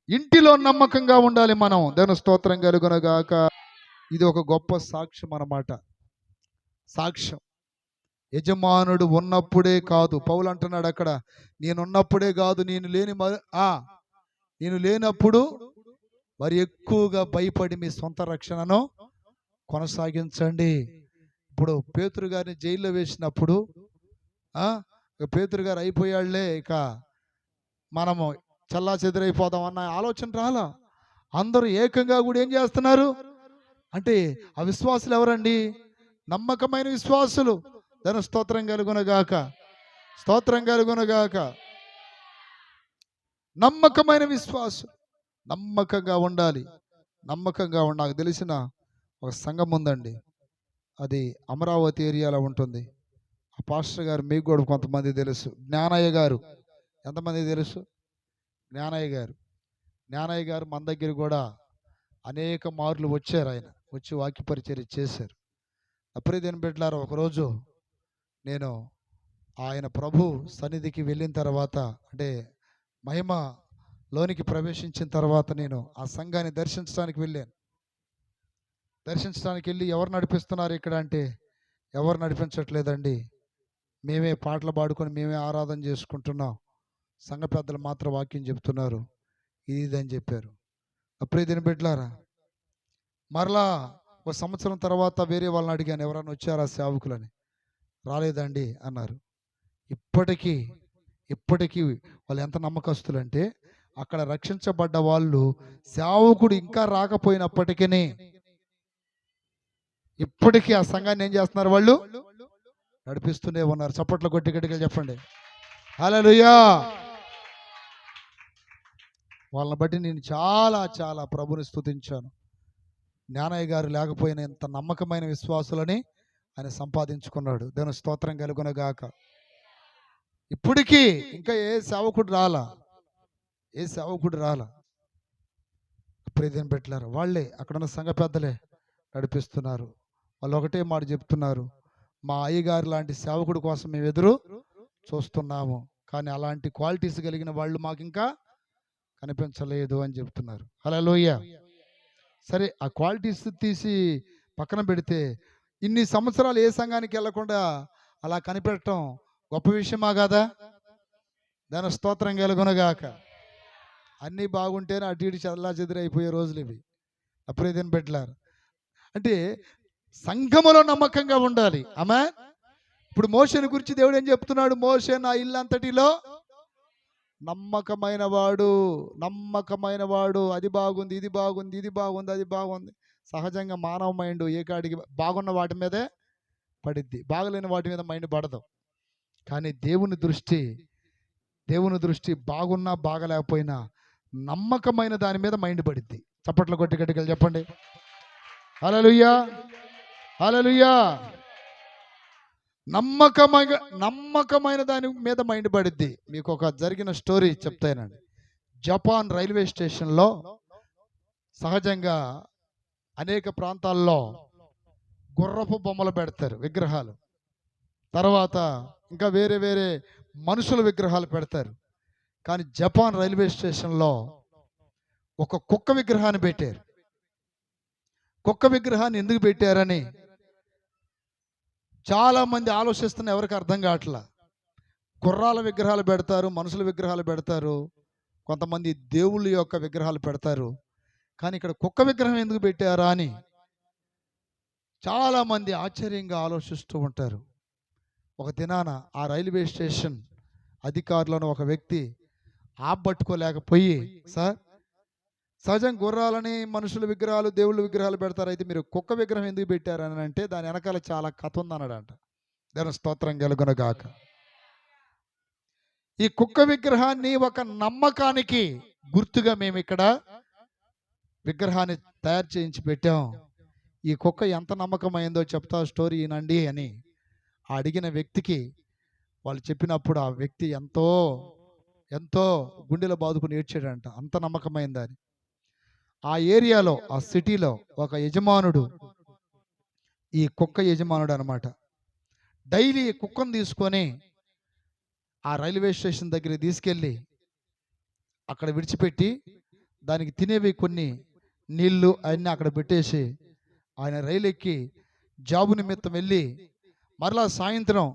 ఇంటిలో నమ్మకంగా ఉండాలి మనం. దేవుని స్తోత్రం కలుగునగాక. ఇది ఒక గొప్ప సాక్ష్యం అన్నమాట. సాక్ష్యం యజమానుడు ఉన్నప్పుడే కాదు. పౌలు అంటున్నాడు అక్కడ, నేనున్నప్పుడే కాదు, నేను లేనప్పుడు మరి ఎక్కువగా భయపడి మీ సొంత రక్షణను కొనసాగించండి. ఇప్పుడు పేతురు గారిని జైల్లో వేసినప్పుడు పేతురు గారు అయిపోయాళ్లే, ఇక మనము చల్లా చెదిరైపోదాం అన్న ఆలోచన రాలా. అందరూ ఏకంగా కూడా ఏం చేస్తున్నారు అంటే, ఆ విశ్వాసులు ఎవరండి? నమ్మకమైన విశ్వాసులు. దాని స్తోత్రం కలుగునగాక. నమ్మకమైన విశ్వాసులు నమ్మకంగా ఉండాలి. నాకు తెలిసిన ఒక సంఘం ఉందండి, అది అమరావతి ఏరియాలో ఉంటుంది. ఆ పాస్టర్ గారు మీకు కూడా కొంతమంది తెలుసు, జ్ఞానయ్య గారు. ఎంతమంది తెలుసు? జ్ఞానయ్య గారు మన దగ్గర కూడా అనేక మార్లు వచ్చారు. ఆయన వచ్చి వాక్య పరిచర్య చేశారు. అప్రియదేని బిడ్డలారా, ఒకరోజు నేను ఆయన ప్రభు సన్నిధికి వెళ్ళిన తర్వాత, అంటే మహిమలోనికి ప్రవేశించిన తర్వాత నేను ఆ సంఘాన్ని దర్శించడానికి వెళ్ళాను. వెళ్ళి ఎవరు నడిపిస్తున్నారు ఇక్కడ అంటే, ఎవరు నడిపించట్లేదండి, మేమే పాటలు పాడుకొని మేమే ఆరాధన చేసుకుంటున్నాం, సంఘ పెద్దలు మాత్రం వాక్యం చెప్తున్నారు, ఇది అని చెప్పారు. అప్రియదేని బిడ్డలారా, మరలా ఒక సంవత్సరం తర్వాత వేరే వాళ్ళని అడిగాను, ఎవరైనా వచ్చారా సేవకులని. రాలేదండి అన్నారు. ఇప్పటికీ వాళ్ళు ఎంత నమ్మకస్తులంటే, అక్కడ రక్షించబడ్డ వాళ్ళు సేవకుడు ఇంకా రాకపోయినప్పటికీ ఇప్పటికీ ఆ సంఘాన్ని ఏం చేస్తున్నారు? వాళ్ళు నడిపిస్తూనే ఉన్నారు. చప్పట్లు కొట్టి గట్టిగా చెప్పండి హల్లెలూయా. వాళ్ళని బట్టి నేను చాలా ప్రభుని స్తుతించాను. జ్ఞానయ్య గారు లేకపోయిన ఇంత నమ్మకమైన విశ్వాసులని ఆయన సంపాదించుకున్నాడు. దేవుని స్తోత్రం కలుగునగాక. ఇప్పటికీ ఇంకా ఏ సేవకుడు రాలా. ప్రియదేని పెట్టారు, వాళ్ళే అక్కడున్న సంఘ పెద్దలే నడిపిస్తున్నారు. వాళ్ళు ఒకటే మాట చెప్తున్నారు, మా అయ్యగారు లాంటి సేవకుడి కోసం మేము ఎదురు చూస్తున్నాము, కానీ అలాంటి క్వాలిటీస్ కలిగిన వాళ్ళు మాకు ఇంకా కనిపించలేదు అని చెప్తున్నారు. హల్లెలూయా. సరే, ఆ క్వాలిటీస్ తీసి పక్కన పెడితే ఇన్ని సంవత్సరాలు ఏ సంఘానికి వెళ్లకుండా అలా కనిపెట్టడం గొప్ప విషయమా కాదా? దాని స్తోత్రం కలుగునుగాక. అన్నీ బాగుంటేనే అటు ఇటు చదలా చెదిరైపోయే రోజులు ఇవి. అప్రియదేన పెట్టారు అంటే సంఘములో నమ్మకంగా ఉండాలి. ఆమె ఇప్పుడు మోషేని గురించి దేవుడు ఏం చెప్తున్నాడు? మోషే నా ఇల్లంతటిలో నమ్మకమైన వాడు. అది బాగుంది, ఇది బాగుంది, ఇది బాగుంది, అది బాగుంది. సహజంగా మానవ మైండ్ ఏ కాడికి బాగున్న వాటి మీదే పడిద్ది, బాగలేని వాటి మీద మైండ్ పడదు. కానీ దేవుని దృష్టి బాగున్నా బాగలేకపోయినా నమ్మకమైన దాని మీద మైండ్ పడిద్ది. చప్పట్లు కొట్టి గట్టిగా చెప్పండి హల్లెలూయా, హల్లెలూయా. నమ్మకమైన దాని మీద మైండ్ పడిద్ది. మీకు ఒక జరిగిన స్టోరీ చెప్తానండి. జపాన్ రైల్వే స్టేషన్లో సహజంగా అనేక ప్రాంతాల్లో గుర్రపు బొమ్మలు పెడతారు, విగ్రహాలు. తర్వాత ఇంకా వేరే వేరే మనుషుల విగ్రహాలు పెడతారు. కానీ జపాన్ రైల్వే స్టేషన్లో ఒక కుక్క విగ్రహాన్ని పెట్టారు. కుక్క విగ్రహాన్ని ఎందుకు పెట్టారని చాలా మంది ఆలోచిస్తున్న ఎవరికి అర్థం కావట్లా. గుర్రాల విగ్రహాలు పెడతారు, మనుషుల విగ్రహాలు పెడతారు, కొంతమంది దేవుళ్ళ యొక్క విగ్రహాలు పెడతారు. కానీ ఇక్కడ కుక్క విగ్రహం ఎందుకు పెట్టారా అని చాలా మంది ఆశ్చర్యంగా ఆలోచిస్తూ ఉంటారు. ఒక దినాన ఆ రైల్వే స్టేషన్ అధికారులను ఒక వ్యక్తి ఆపట్టుకోలేకపోయి, సార్ సహజంగా గుర్రాలని మనుషుల విగ్రహాలు దేవుళ్ళ విగ్రహాలు పెడతారు, అయితే మీరు కుక్క విగ్రహం ఎందుకు పెట్టారని అంటే దాని వెనకాల చాలా కథ ఉందన్నాడంట. దేవుని స్తోత్రం కలుగునుగాక. ఈ కుక్క విగ్రహాన్ని ఒక నమ్మకానికి గుర్తుగా మేము ఇక్కడ విగ్రహాన్ని తయారు చేయించి పెట్టాం. ఈ కుక్క ఎంత నమ్మకమైందో చెప్తా స్టోరీ ఈనండి అని అడిగిన వ్యక్తికి వాళ్ళు చెప్పినప్పుడు ఆ వ్యక్తి ఎంతో ఎంతో గుండెలో బాదుకుని ఏడ్చాడంట, అంత నమ్మకమైందని. ఆ ఏరియాలో, ఆ సిటీలో ఒక యజమానుడు, ఈ కుక్క యజమానుడు అనమాట, డైలీ కుక్కను తీసుకొని ఆ రైల్వే స్టేషన్ దగ్గర తీసుకెళ్ళి అక్కడ విడిచిపెట్టి దానికి తినేవి కొన్ని నీళ్లు అవన్నీ అక్కడ పెట్టేసి ఆయన రైలు ఎక్కి జాబు నిమిత్తం వెళ్ళి మరలా సాయంత్రం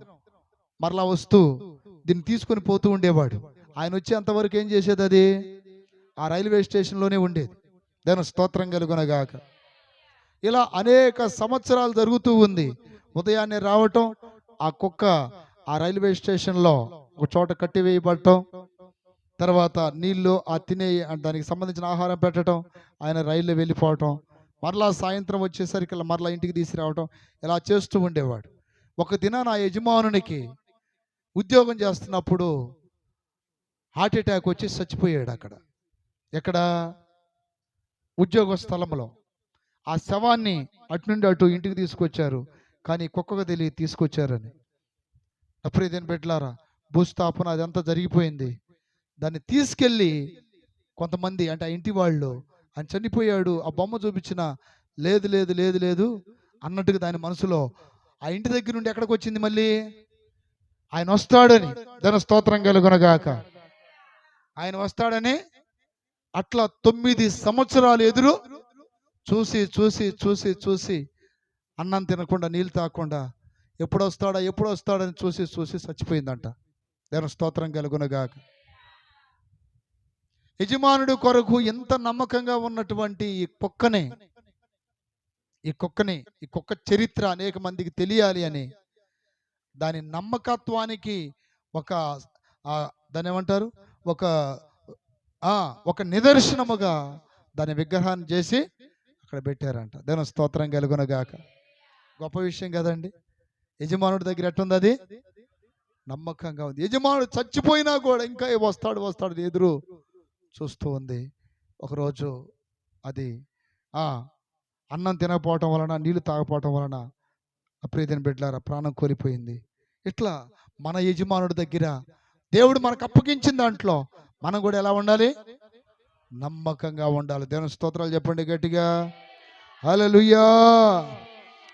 మరలా వస్తూ దీన్ని తీసుకొని పోతూ ఉండేవాడు. ఆయన వచ్చేంతవరకు ఏం చేసేది? అది ఆ రైల్వే స్టేషన్లోనే ఉండేది. దేవుని స్తోత్రం కలుగునగాక. ఇలా అనేక సంవత్సరాలు జరుగుతూ ఉంది. ఉదయాన్నే రావటం, ఆ కుక్క ఆ రైల్వే స్టేషన్లో ఒక చోట కట్టి వేయబడటం, తర్వాత నీళ్లు ఆ తినే దానికి సంబంధించిన ఆహారం పెట్టడం, ఆయన రైల్లో వెళ్ళిపోవటం, మరలా సాయంత్రం వచ్చేసరికి మరలా ఇంటికి తీసుకురావటం, ఇలా చేస్తూ ఉండేవాడు. ఒక దినాన ఆ యజమానునికి ఉద్యోగం చేస్తున్నప్పుడు హార్ట్ అటాక్ వచ్చి చచ్చిపోయాడు. ఎక్కడ? ఉద్యోగ స్థలంలో. ఆ శవాన్ని అటు నుండి అటు ఇంటికి తీసుకొచ్చారు, కానీ కుక్కకు తెలియదు తీసుకొచ్చారని. అప్పుడే దేని పెట్టారా, భూస్థాపన అదంతా జరిగిపోయింది. దాన్ని తీసుకెళ్ళి కొంతమంది అంటే ఆ ఇంటి వాళ్ళు, ఆయన చనిపోయాడు, ఆ బొమ్మ చూపించిన లేదు లేదు లేదు లేదు అన్నట్టుగా దాని మనసులో ఆ ఇంటి దగ్గర నుండి ఎక్కడికి వచ్చింది? మళ్ళీ ఆయన వస్తాడని. దాని స్తోత్రం కలుగునగాక. ఆయన వస్తాడని అట్లా 9 సంవత్సరాలు ఎదురు చూసి చూసి చూసి చూసి అన్నం తినకుండా నీళ్ళు తాగకుండా ఎప్పుడు వస్తాడని చూసి చూసి చచ్చిపోయిందంట. దేవుని స్తోత్రం కలుగునగాక. యజమానుడు కొరకు ఎంత నమ్మకంగా ఉన్నటువంటి ఈ కుక్క చరిత్ర అనేక మందికి తెలియాలి అని దాని నమ్మకత్వానికి ఒక దాని ఏమంటారు, ఒక నిదర్శనముగా దాని విగ్రహాన్ని చేసి అక్కడ పెట్టారంట. దేవుని స్తోత్రం కలుగునగాక. గొప్ప విషయం కదండి. యజమానుడి దగ్గర ఎట్టుంది? అది నమ్మకంగా ఉంది. యజమానుడు చచ్చిపోయినా కూడా ఇంకా వస్తాడు ఎదురు చూస్తూ ఉంది. ఒకరోజు అది అన్నం తినకపోవటం వలన, నీళ్లు తాగపోవటం వలన అప్రియమైన బిడ్డలారా ప్రాణం కోల్పోయింది. ఇట్లా మన యజమానుడి దగ్గర దేవుడు మనకు అప్పగించిన దాంట్లో మనం కూడా ఎలా ఉండాలి? నమ్మకంగా ఉండాలి. దేవుని స్తోత్రాలు చెప్పండి గట్టిగా. హల్లెలూయా,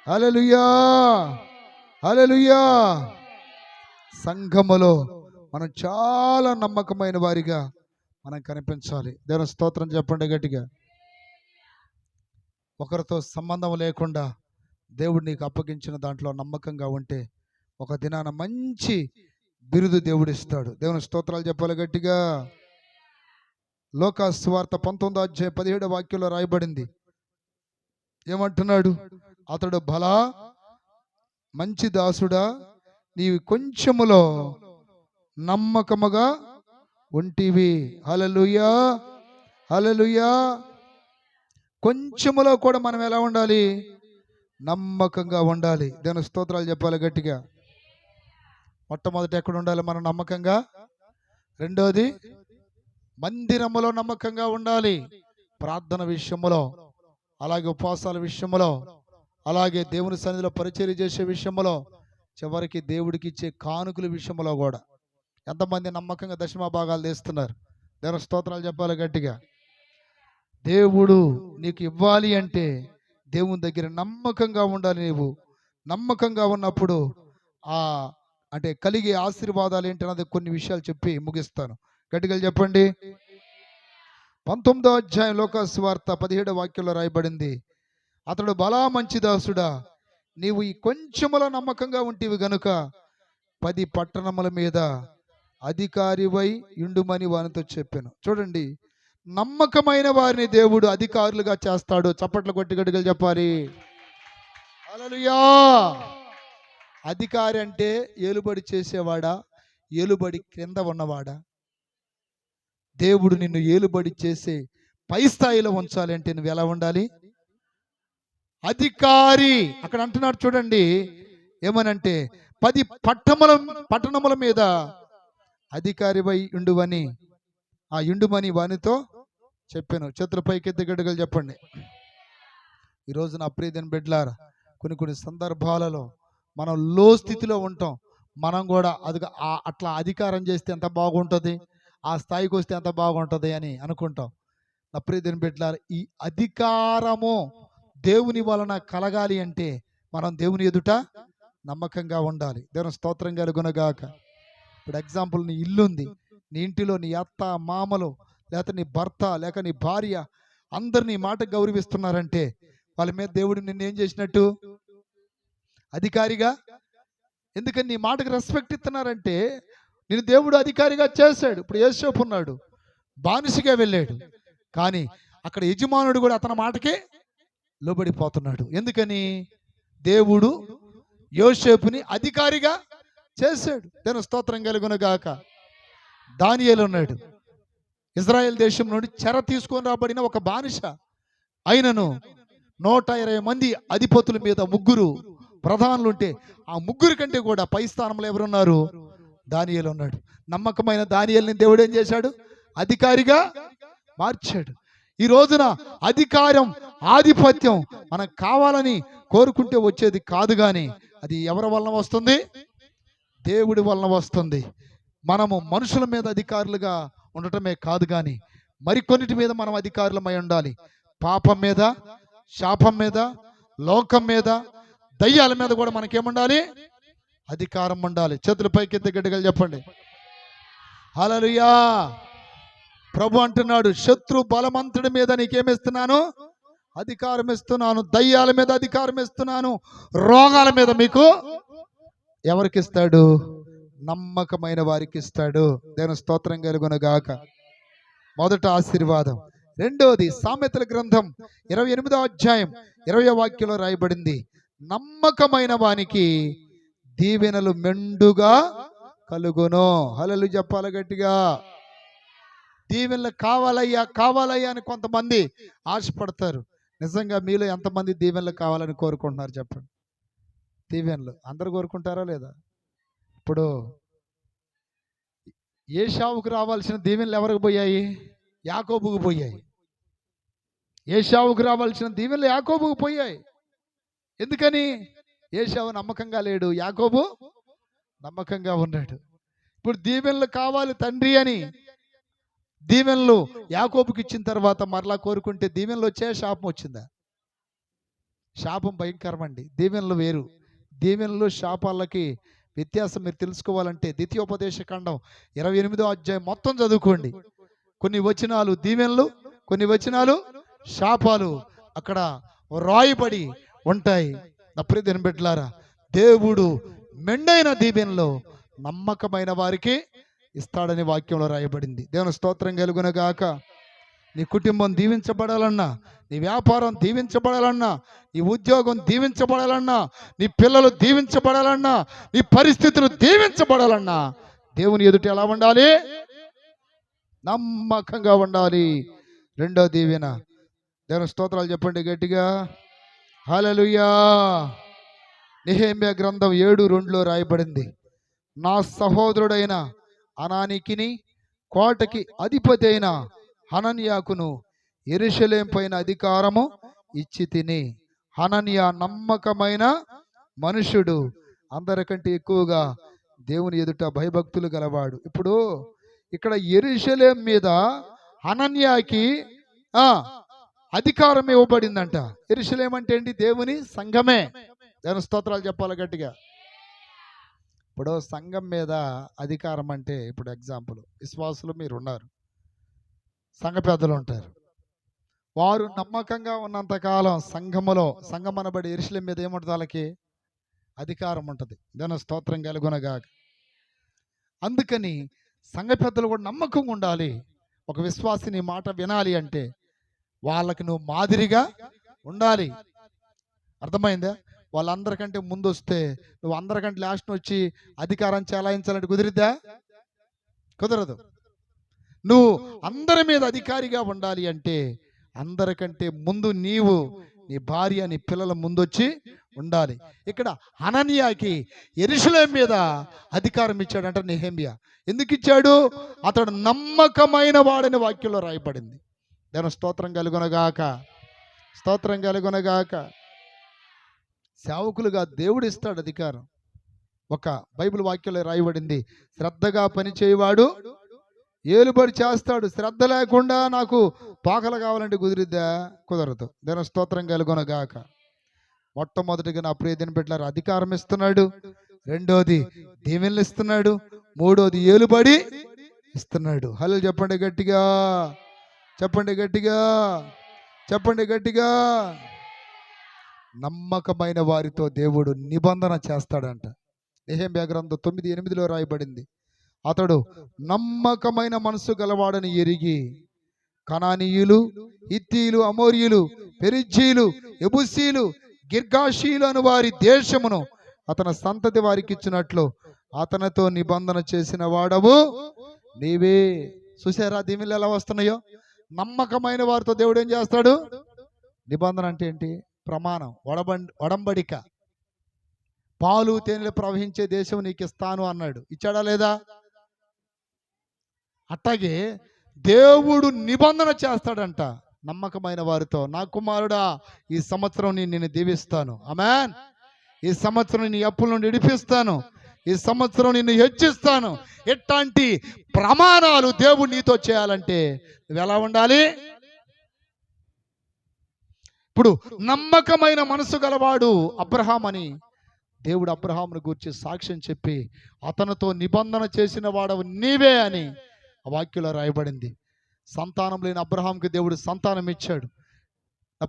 హల్లెలూయా, హల్లెలూయా. సంఘములో మనం చాలా నమ్మకమైన వారిగా మనం కనిపించాలి. దేవుని స్తోత్రం చెప్పండి గట్టిగా. ఒకరితో సంబంధం లేకుండా దేవుడు నీకు అప్పగించిన దాంట్లో నమ్మకంగా ఉంటే ఒక దినాన మంచి బిరుదు దేవుడు ఇస్తాడు. దేవుని స్తోత్రాలు చెప్పాలి గట్టిగా. లోకా సువార్త 19:17 వాక్యంలో రాయబడింది. ఏమంటున్నాడు? అతడు బలా మంచి దాసుడా, నీవు కొంచెములో నమ్మకముగా ఉంటివి. హల్లెలూయా, హల్లెలూయా. కొంచెములో కూడా మనం ఎలా ఉండాలి? నమ్మకంగా ఉండాలి. దేవుని స్తోత్రాలు చెప్పాలి గట్టిగా. మొట్టమొదటి ఎక్కడ ఉండాలి మనం నమ్మకంగా? రెండోది మందిరములో నమ్మకంగా ఉండాలి. ప్రార్థన విషయములో, అలాగే ఉపవాసాల విషయములో, అలాగే దేవుని సన్నిధిలో పరిచర్య చేసే విషయములో, చివరికి దేవుడికి ఇచ్చే కానుకల విషయంలో కూడా ఎంతమంది నమ్మకంగా దశమ భాగాలు తీస్తున్నారు? దేవుని స్తోత్రాలు చెప్పాలి గట్టిగా. దేవుడు నీకు ఇవ్వాలి అంటే దేవుని దగ్గర నమ్మకంగా ఉండాలి. నీవు నమ్మకంగా ఉన్నప్పుడు అంటే కలిగే ఆశీర్వాదాలు ఏంటన్నది కొన్ని విషయాలు చెప్పి ముగిస్తాను. గట్టిగా చెప్పండి. 19వ అధ్యాయం లోకా సువార్త 17వ వాక్యంలో రాయబడింది. అతడు బలా మంచి దాసుడా, నీవు ఈ కొంచెములో నమ్మకంగా ఉంటివి గనుక 10 పట్టణముల మీద అధికారివై యుండుమని వానితో చెప్పాను. చూడండి, నమ్మకమైన వారిని దేవుడు అధికారులుగా చేస్తాడు. చప్పట్లు కొట్టి గట్టిగా చెప్పాలి. హల్లెలూయా. అధికారి అంటే ఏలుబడి చేసేవాడా, ఏలుబడి క్రింద ఉన్నవాడా? దేవుడు నిన్ను ఏలుబడి చేసే పై స్థాయిలో ఉంచాలి అంటే నువ్వు ఎలా ఉండాలి? అధికారి. అక్కడ అంటున్నాడు చూడండి, ఏమనంటే 10 పట్టణముల మీద అధికారివై ఉండువని యుండుమని వానితో చెప్పాను. చేతుల పైకెత్తి గడ్డగలు చెప్పండి. ఈరోజు నా ప్రియమైన బిడ్డలారా, కొన్ని సందర్భాలలో మనం లో స్థితిలో ఉంటాం. మనం కూడా అట్లా అధికారం చేస్తే ఎంత బాగుంటుంది, ఆ స్థాయికి వస్తే ఎంత బాగుంటుంది అని అనుకుంటాం. నా ప్రియమైన బిడ్డలారా, ఈ అధికారము దేవుని వలన కలగాలి అంటే మనం దేవుని ఎదుట నమ్మకంగా ఉండాలి. దేవుని స్తోత్రం కలుగునగాక. ఇప్పుడు ఎగ్జాంపుల్, నీ ఇల్లు ఉంది, నీ ఇంటిలో నీ అత్త మామలు, లేక నీ భర్త, లేక నీ భార్య అందరు నీ మాట గౌరవిస్తున్నారంటే వాళ్ళ మీద దేవుడు నిన్ను ఏం చేసినట్టు? అధికారిగా. ఎందుకని నీ మాటకు రెస్పెక్ట్ ఇస్తున్నారంటే నేను దేవుడు అధికారిగా చేశాడు. ఇప్పుడు యోసేపు ఉన్నాడు, బానిసగా వెళ్ళాడు, కానీ అక్కడ యజమానుడు కూడా అతని మాటకే లోబడిపోతున్నాడు. ఎందుకని? దేవుడు యోసేపుని అధికారిగా చేశాడు. దేవుని స్తోత్రం కలుగునగాక. దానియేలు ఉన్నాడు, ఇజ్రాయెల్ దేశం నుండి చెర తీసుకొని రాబడిన ఒక బానిస. అయినను 120 మంది అధిపతుల మీద 3 ప్రధానులు ఉంటే ఆ 3 కంటే కూడా పై స్థానంలో ఎవరున్నారు? దానియేలు ఉన్నాడు. నమ్మకమైన దానియేలుని దేవుడు ఏం చేశాడు? అధికారిగా మార్చాడు. ఈ రోజున అధికారం, ఆధిపత్యం మనకు కావాలని కోరుకుంటే వచ్చేది కాదు, కానీ అది ఎవరి వలన వస్తుంది? దేవుడి వలన వస్తుంది. మనము మనుషుల మీద అధికారులుగా ఉండటమే కాదు, కానీ మరికొన్నిటి మీద మనం అధికారులమై ఉండాలి. పాపం మీద, శాపం మీద, లోకం మీద, దయ్యాల మీద కూడా మనకేముండాలి? అధికారం ఉండాలి. చేతుల పైకెత్తి గట్టిగా చెప్పండి. హల్లెలూయా. ప్రభు అంటున్నాడు, శత్రు బలవంతుడి మీద నీకేమిస్తున్నాను? అధికారం ఇస్తున్నాను. దయ్యాల మీద అధికారం ఇస్తున్నాను. రోగాల మీద మీకు ఎవరికి ఇస్తాడు? నమ్మకమైన వారికి ఇస్తాడు. దేవుని స్తోత్రం కలుగునగాక. మొదట ఆశీర్వాదం. రెండోది సామెతల గ్రంథం 28వ అధ్యాయం 20వ వాక్యంలో రాయబడింది, నమ్మకమైన వానికి దీవెనలు మెండుగా కలుగును. హల్లెలూయా చెప్పాలి గట్టిగా. దీవెనలు కావాలయ్యా అని కొంతమంది ఆశపడతారు. నిజంగా మీలో ఎంతమంది దీవెనలు కావాలని కోరుకుంటున్నారు చెప్పండి? దీవెనలు అందరూ కోరుకుంటారా లేదా? ఇప్పుడు ఏశావుకు రావాల్సిన దీవెనలు ఎవరికి పోయాయి? యాకోబుకు పోయాయి. ఏశావుకు రావాల్సిన దీవెనలు యాకోబుకు పోయాయి. ఎందుకని? ఏశావు నమ్మకంగా లేడు, యాకోబు నమ్మకంగా ఉన్నాడు. ఇప్పుడు దీవెనలు కావాలి తండ్రి అని దీవెనలు యాకోబుకి ఇచ్చిన తర్వాత మరలా కోరుకుంటే దీవెనలు వచ్చే శాపం వచ్చిందా? శాపం భయంకరమండి. దీవెనలు వేరు. దీవెనలు శాపాలకి వ్యత్యాసం మీరు తెలుసుకోవాలంటే ద్వితీయోపదేశ ఖండం 28వ అధ్యాయం మొత్తం చదువుకోండి. కొన్ని వచనాలు దీవెనలు, కొన్ని వచనాలు శాపాలు అక్కడ రాయబడి ఉంటాయి. నా ప్రియ దేవుని బిడ్డలారా, దేవుడు మెండైన దీవెనలో నమ్మకమైన వారికి ఇస్తాడని వాక్యంలో రాయబడింది. దేవుని స్తోత్రం కలుగునగాక. నీ కుటుంబం దీవించబడాలన్నా, నీ వ్యాపారం దీవించబడాలన్నా, నీ ఉద్యోగం దీవించబడాలన్నా, నీ పిల్లలు దీవించబడాలన్నా, నీ పరిస్థితులు దీవించబడాలన్నా దేవుని ఎదుట ఎలా ఉండాలి? నమ్మకంగా ఉండాలి. రెండో దీవెన, దేవుని స్తోత్రాలు చెప్పండి గట్టిగా. హల్లెలూయా. నెహెమ్యా గ్రంథం 7:2 రాయబడింది, నా సహోదరుడైన అనానికిని కోటకి అధిపతి అయిన హనన్యాకును యెరూషలేం పైన అధికారము ఇచ్చి తిని. హనన్యా నమ్మకమైన మనుషుడు, అందరికంటే ఎక్కువగా దేవుని ఎదుట భయభక్తులు గలవాడు. ఇప్పుడు ఇక్కడ యెరూషలేం మీద హనన్యాకి అధికారం ఇవ్వబడిందంట. యెరూషలేం అంటే ఏంటి? దేవుని సంఘమే. దేవుని స్తోత్రాలు చెప్పాలి గట్టిగా. ఇప్పుడు సంఘం మీద అధికారం అంటే, ఇప్పుడు ఎగ్జాంపుల్, విశ్వాసులు మీరు ఉన్నారు, సంఘ పెద్దలు ఉంటారు. వారు నమ్మకంగా ఉన్నంతకాలం సంఘం అనబడి యెరూషలేం మీద ఏముంటుంది? వాళ్ళకి అధికారం ఉంటుంది. దేవుని స్తోత్రం కలుగునగాక. అందుకని సంఘ పెద్దలు కూడా నమ్మకంగా ఉండాలి. ఒక విశ్వాసిని మాట వినాలి అంటే వాళ్ళకి నువ్వు మాదిరిగా ఉండాలి. అర్థమైందా? వాళ్ళందరికంటే ముందు వస్తే నువ్వు అందరికంటే లాస్ట్ వచ్చి అధికారం చెలాయించాలంటే కుదిరిద్దా? కుదరదు. నువ్వు అందరి మీద అధికారిగా ఉండాలి అంటే అందరికంటే ముందు నీవు, నీ భార్య, నీ పిల్లల ముందొచ్చి ఉండాలి. ఇక్కడ హనన్యాకి యెరూషలేం మీద అధికారం ఇచ్చాడంట నెహెమ్యా. ఎందుకు ఇచ్చాడు? అతడు నమ్మకమైన వాడని వాక్యంలో రాయబడింది. దేవుని స్తోత్రం కలుగునగాక. స్తోత్రం కలుగునగాక. సేవకులుగా దేవుడు ఇస్తాడు అధికారం. ఒక బైబిల్ వాక్యంలో రాయబడింది, శ్రద్ధగా పనిచేయవాడు ఏలుబడి చేస్తాడు. శ్రద్ధ లేకుండా నాకు పాకలు కావాలంటే కుదిరిద్దా? కుదరదు. దేవుని స్తోత్రం కలుగునగాక. మొట్టమొదటిగా నా ప్రియ దేవుని బిడ్డలారా అధికారం ఇస్తున్నాడు, రెండోది దీవెనలు ఇస్తున్నాడు, మూడోది ఏలుబడి ఇస్తున్నాడు. హల్లెలూయా చెప్పండి గట్టిగా, చెప్పండి గట్టిగా, చెప్పండి గట్టిగా. నమ్మకమైన వారితో దేవుడు నిబంధన చేస్తాడంట. నెహెమ్యా గ్రంథం 9:8 రాయబడింది, అతడు నమ్మకమైన మనసు గలవాడని ఎరిగి కనానీయులు, హిత్తీయులు, అమోరీయులు, పెరిజ్జీలు, యెబూసీలు, గిర్గాషీలు అను వారి దేశమును అతని సంతతి వారికి ఇచ్చినట్లు అతనితో నిబంధన చేసిన వాడవు నీవే. చూసారా దీవెనలు ఎలా వస్తున్నాయో? నమ్మకమైన వారితో దేవుడు ఏం చేస్తాడు? నిబంధన అంటే ఏంటి? ప్రమాణం, ఒడంబడిక. పాలు తేనెలు ప్రవహించే దేశం నీకు ఇస్తాను అన్నాడు. ఇచ్చాడా లేదా? అట్లాగే దేవుడు నిబంధన చేస్తాడంట నమ్మకమైన వారితో. నా కుమారుడా, ఈ సంవత్సరం నిన్ను దీవిస్తాను. ఆమేన్. ఈ సంవత్సరం నీ అప్పుల నుండి విడిపిస్తాను. ఈ సంవత్సరం నిన్ను హెచ్చిస్తాను. ఎట్లాంటి ప్రమాణాలు దేవుడు నీతో చేయాలంటే నువ్వు ఎలా ఉండాలి? ఇప్పుడు నమ్మకమైన మనసు గలవాడు అబ్రహాం అని దేవుడు అబ్రహామును గూర్చి సాక్ష్యం చెప్పి అతనితో నిబంధన చేసిన వాడవు నీవే అని ఆ వాక్యంలో రాయబడింది. సంతానం లేని అబ్రహాంకి దేవుడు సంతానం ఇచ్చాడు.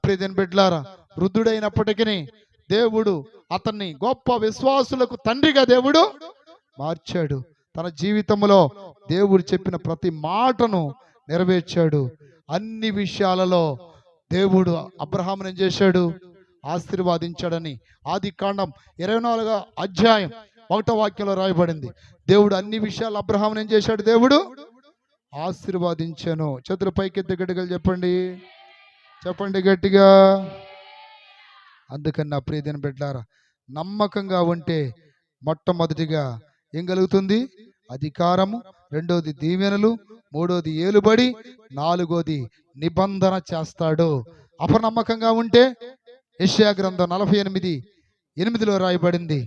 ప్రియ దేవుని బిడ్డలారా, వృద్ధుడైనప్పటికీ దేవుడు అతన్ని గొప్ప విశ్వాసులకు తండ్రిగా దేవుడు మార్చాడు. తన జీవితంలో దేవుడు చెప్పిన ప్రతి మాటను నెరవేర్చాడు. అన్ని విషయాలలో దేవుడు అబ్రహామును ఏం చేశాడు? ఆశీర్వాదించాడని ఆదికాండం 24:1 వాక్యంలో రాయబడింది. దేవుడు అన్ని విషయాలు అబ్రహామును ఏం చేశాడు? దేవుడు ఆశీర్వాదించాను. చేతుల పైకెత్తి గట్టిగా చెప్పండి, చెప్పండి గట్టిగా. అందుకని నా ప్రియ దేవుని బిడ్డలారా, నమ్మకంగా ఉంటే మొట్టమొదటిగా ఏం కలుగుతుంది? అధికారము, రెండోది దీవెనలు, మూడోది ఏలుబడి, నాలుగోది నిబంధన చేస్తాడు. అపనమ్మకంగా ఉంటే యెషయా గ్రంథం 48:8 రాయబడింది,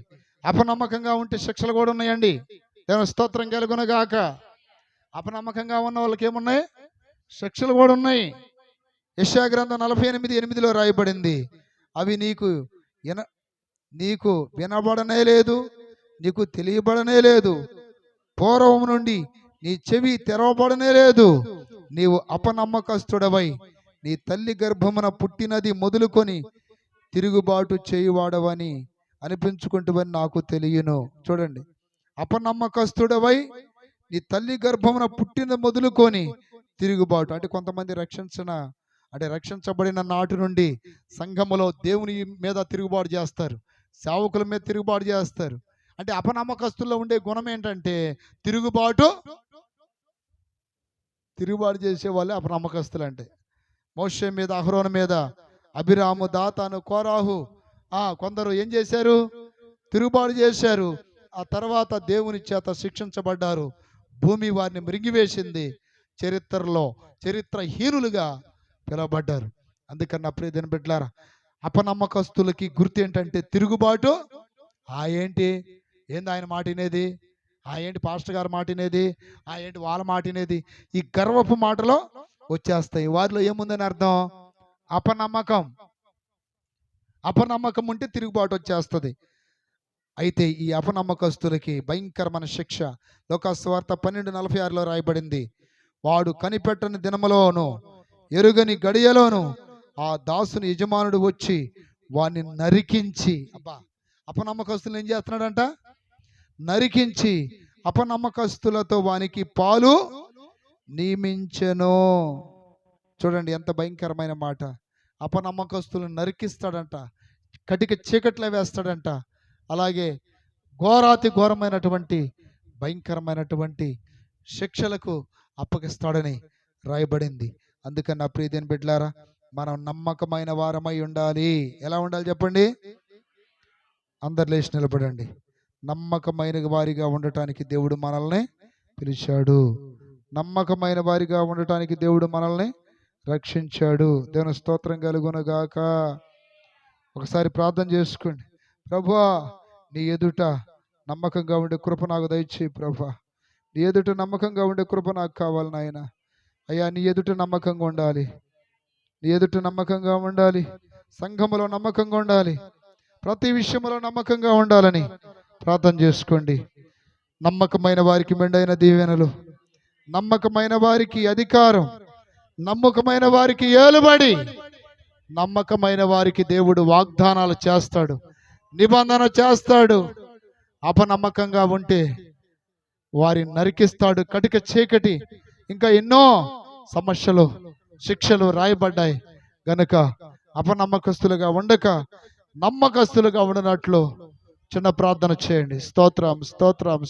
అపనమ్మకంగా ఉంటే శిక్షలు కూడా ఉన్నాయండి. దేవుని స్తోత్రం కలుగునగాక. అపనమ్మకంగా ఉన్న వాళ్ళకి ఏమున్నాయి? శిక్షలు కూడా ఉన్నాయి. యెషయా గ్రంథం 48:8 రాయబడింది, అవి నీకు వినబడనే లేదు, నీకు తెలియబడనే లేదు, పూర్వం నుండి నీ చెవి తెరవబడనే లేదు, నీవు అపనమ్మకస్తుడవై నీ తల్లి గర్భమున పుట్టినది మొదలుకొని తిరుగుబాటు చేయువాడవని అనిపించుకుంటువని నాకు తెలియను. చూడండి, అపనమ్మకస్తుడవై నీ తల్లి గర్భమున పుట్టిన మొదలుకొని తిరుగుబాటు అంటే కొంతమంది రక్షించబడిన నాటి నుండి సంఘములో దేవుని మీద తిరుగుబాటు చేస్తారు, సేవకుల మీద తిరుగుబాటు చేస్తారు. అంటే అపనమ్మకస్తుల్లో ఉండే గుణం ఏంటంటే తిరుగుబాటు చేసే వాళ్ళే అపనమ్మకస్తులు. అంటే మోషే మీద, అహరోను మీద, అభిరాము, దాతాను, కోరాహు కొందరు ఏం చేశారు? తిరుగుబాటు చేశారు. ఆ తర్వాత దేవుని చేత శిక్షించబడ్డారు. భూమి వారిని మృంగివేసింది. చరిత్రహీనులుగా పిలువబడ్డారు. అందుకని నా ప్రియ దేవుని బిడ్డలారా, అపనమ్మకస్తులకి గుర్తు ఏంటంటే తిరుగుబాటు. ఏంటి ఆయన మాట వినేది? ఏంటి పాస్టర్ గారు మాట వినేది? ఏంటి వాళ్ళ మాట వినేది? ఈ గర్వపు మాటలో వచ్చేస్తాయి. వారిలో ఏముందని అర్థం? అపనమ్మకం ఉంటే తిరుగుబాటు వచ్చేస్తుంది. అయితే ఈ అపనమ్మకస్తులకి భయంకరమైన శిక్ష లోకాసువార్త 12:46లో రాయబడింది. వాడు కనిపెట్టని దినములోను ఎరుగని గడియలోను ఆ దాసుని యజమానుడు వచ్చి వాడిని నరికించి, అపనమ్మకస్తులు ఏం చేస్తున్నాడంట? నరికించి అపనమ్మకస్తులతో వానికి పాలు నియమించెను. చూడండి ఎంత భయంకరమైన మాట. అపనమ్మకస్తులను నరికిస్తాడంట, కటిక చీకట్లో వేస్తాడంట, అలాగే ఘోరమైనటువంటి భయంకరమైనటువంటి శిక్షలకు అప్పగిస్తాడని రాయబడింది. అందుకని నా ప్రియ దేవుని బిడ్డలారా, మనం నమ్మకమైన వారమై ఉండాలి. ఎలా ఉండాలి చెప్పండి? అందరు లేచి నిలబడండి. నమ్మకమైన వారిగా ఉండటానికి దేవుడు మనల్ని పిలిచాడు. నమ్మకమైన వారిగా ఉండటానికి దేవుడు మనల్ని రక్షించాడు. దేవుని స్తోత్రం కలుగునుగాక. ఒకసారి ప్రార్థన చేసుకోండి. ప్రభువా, నీ ఎదుట నమ్మకంగా ఉండే కృప నాకు దయచేయి ప్రభువా. నీ ఎదుట నమ్మకంగా ఉండే కృప నాకు కావాలి నాయన. అయ్యా, నీ ఎదుట నమ్మకంగా ఉండాలి. నీ ఎదుట నమ్మకంగా ఉండాలి. సంఘములో నమ్మకంగా ఉండాలి. ప్రతి విషయంలో నమ్మకంగా ఉండాలని ప్రార్థన చేసుకోండి. నమ్మకమైన వారికి మెండైన దీవెనలు, నమ్మకమైన వారికి అధికారం, నమ్మకమైన వారికి ఏలుబడి, నమ్మకమైన వారికి దేవుడు వాగ్దానాలు చేస్తాడు, నిబంధన చేస్తాడు. అపనమ్మకంగా ఉంటే వారిని నరికిస్తాడు. కటిక చీకటి, ఇంకా ఎన్నో సమస్యలు, శిక్షలు రాయబడ్డాయి. గనుక అపనమ్మకస్తులుగా ఉండక నమ్మకస్తులుగా ఉండనట్లు చిన్న ప్రార్థన చేయండి. స్తోత్రం.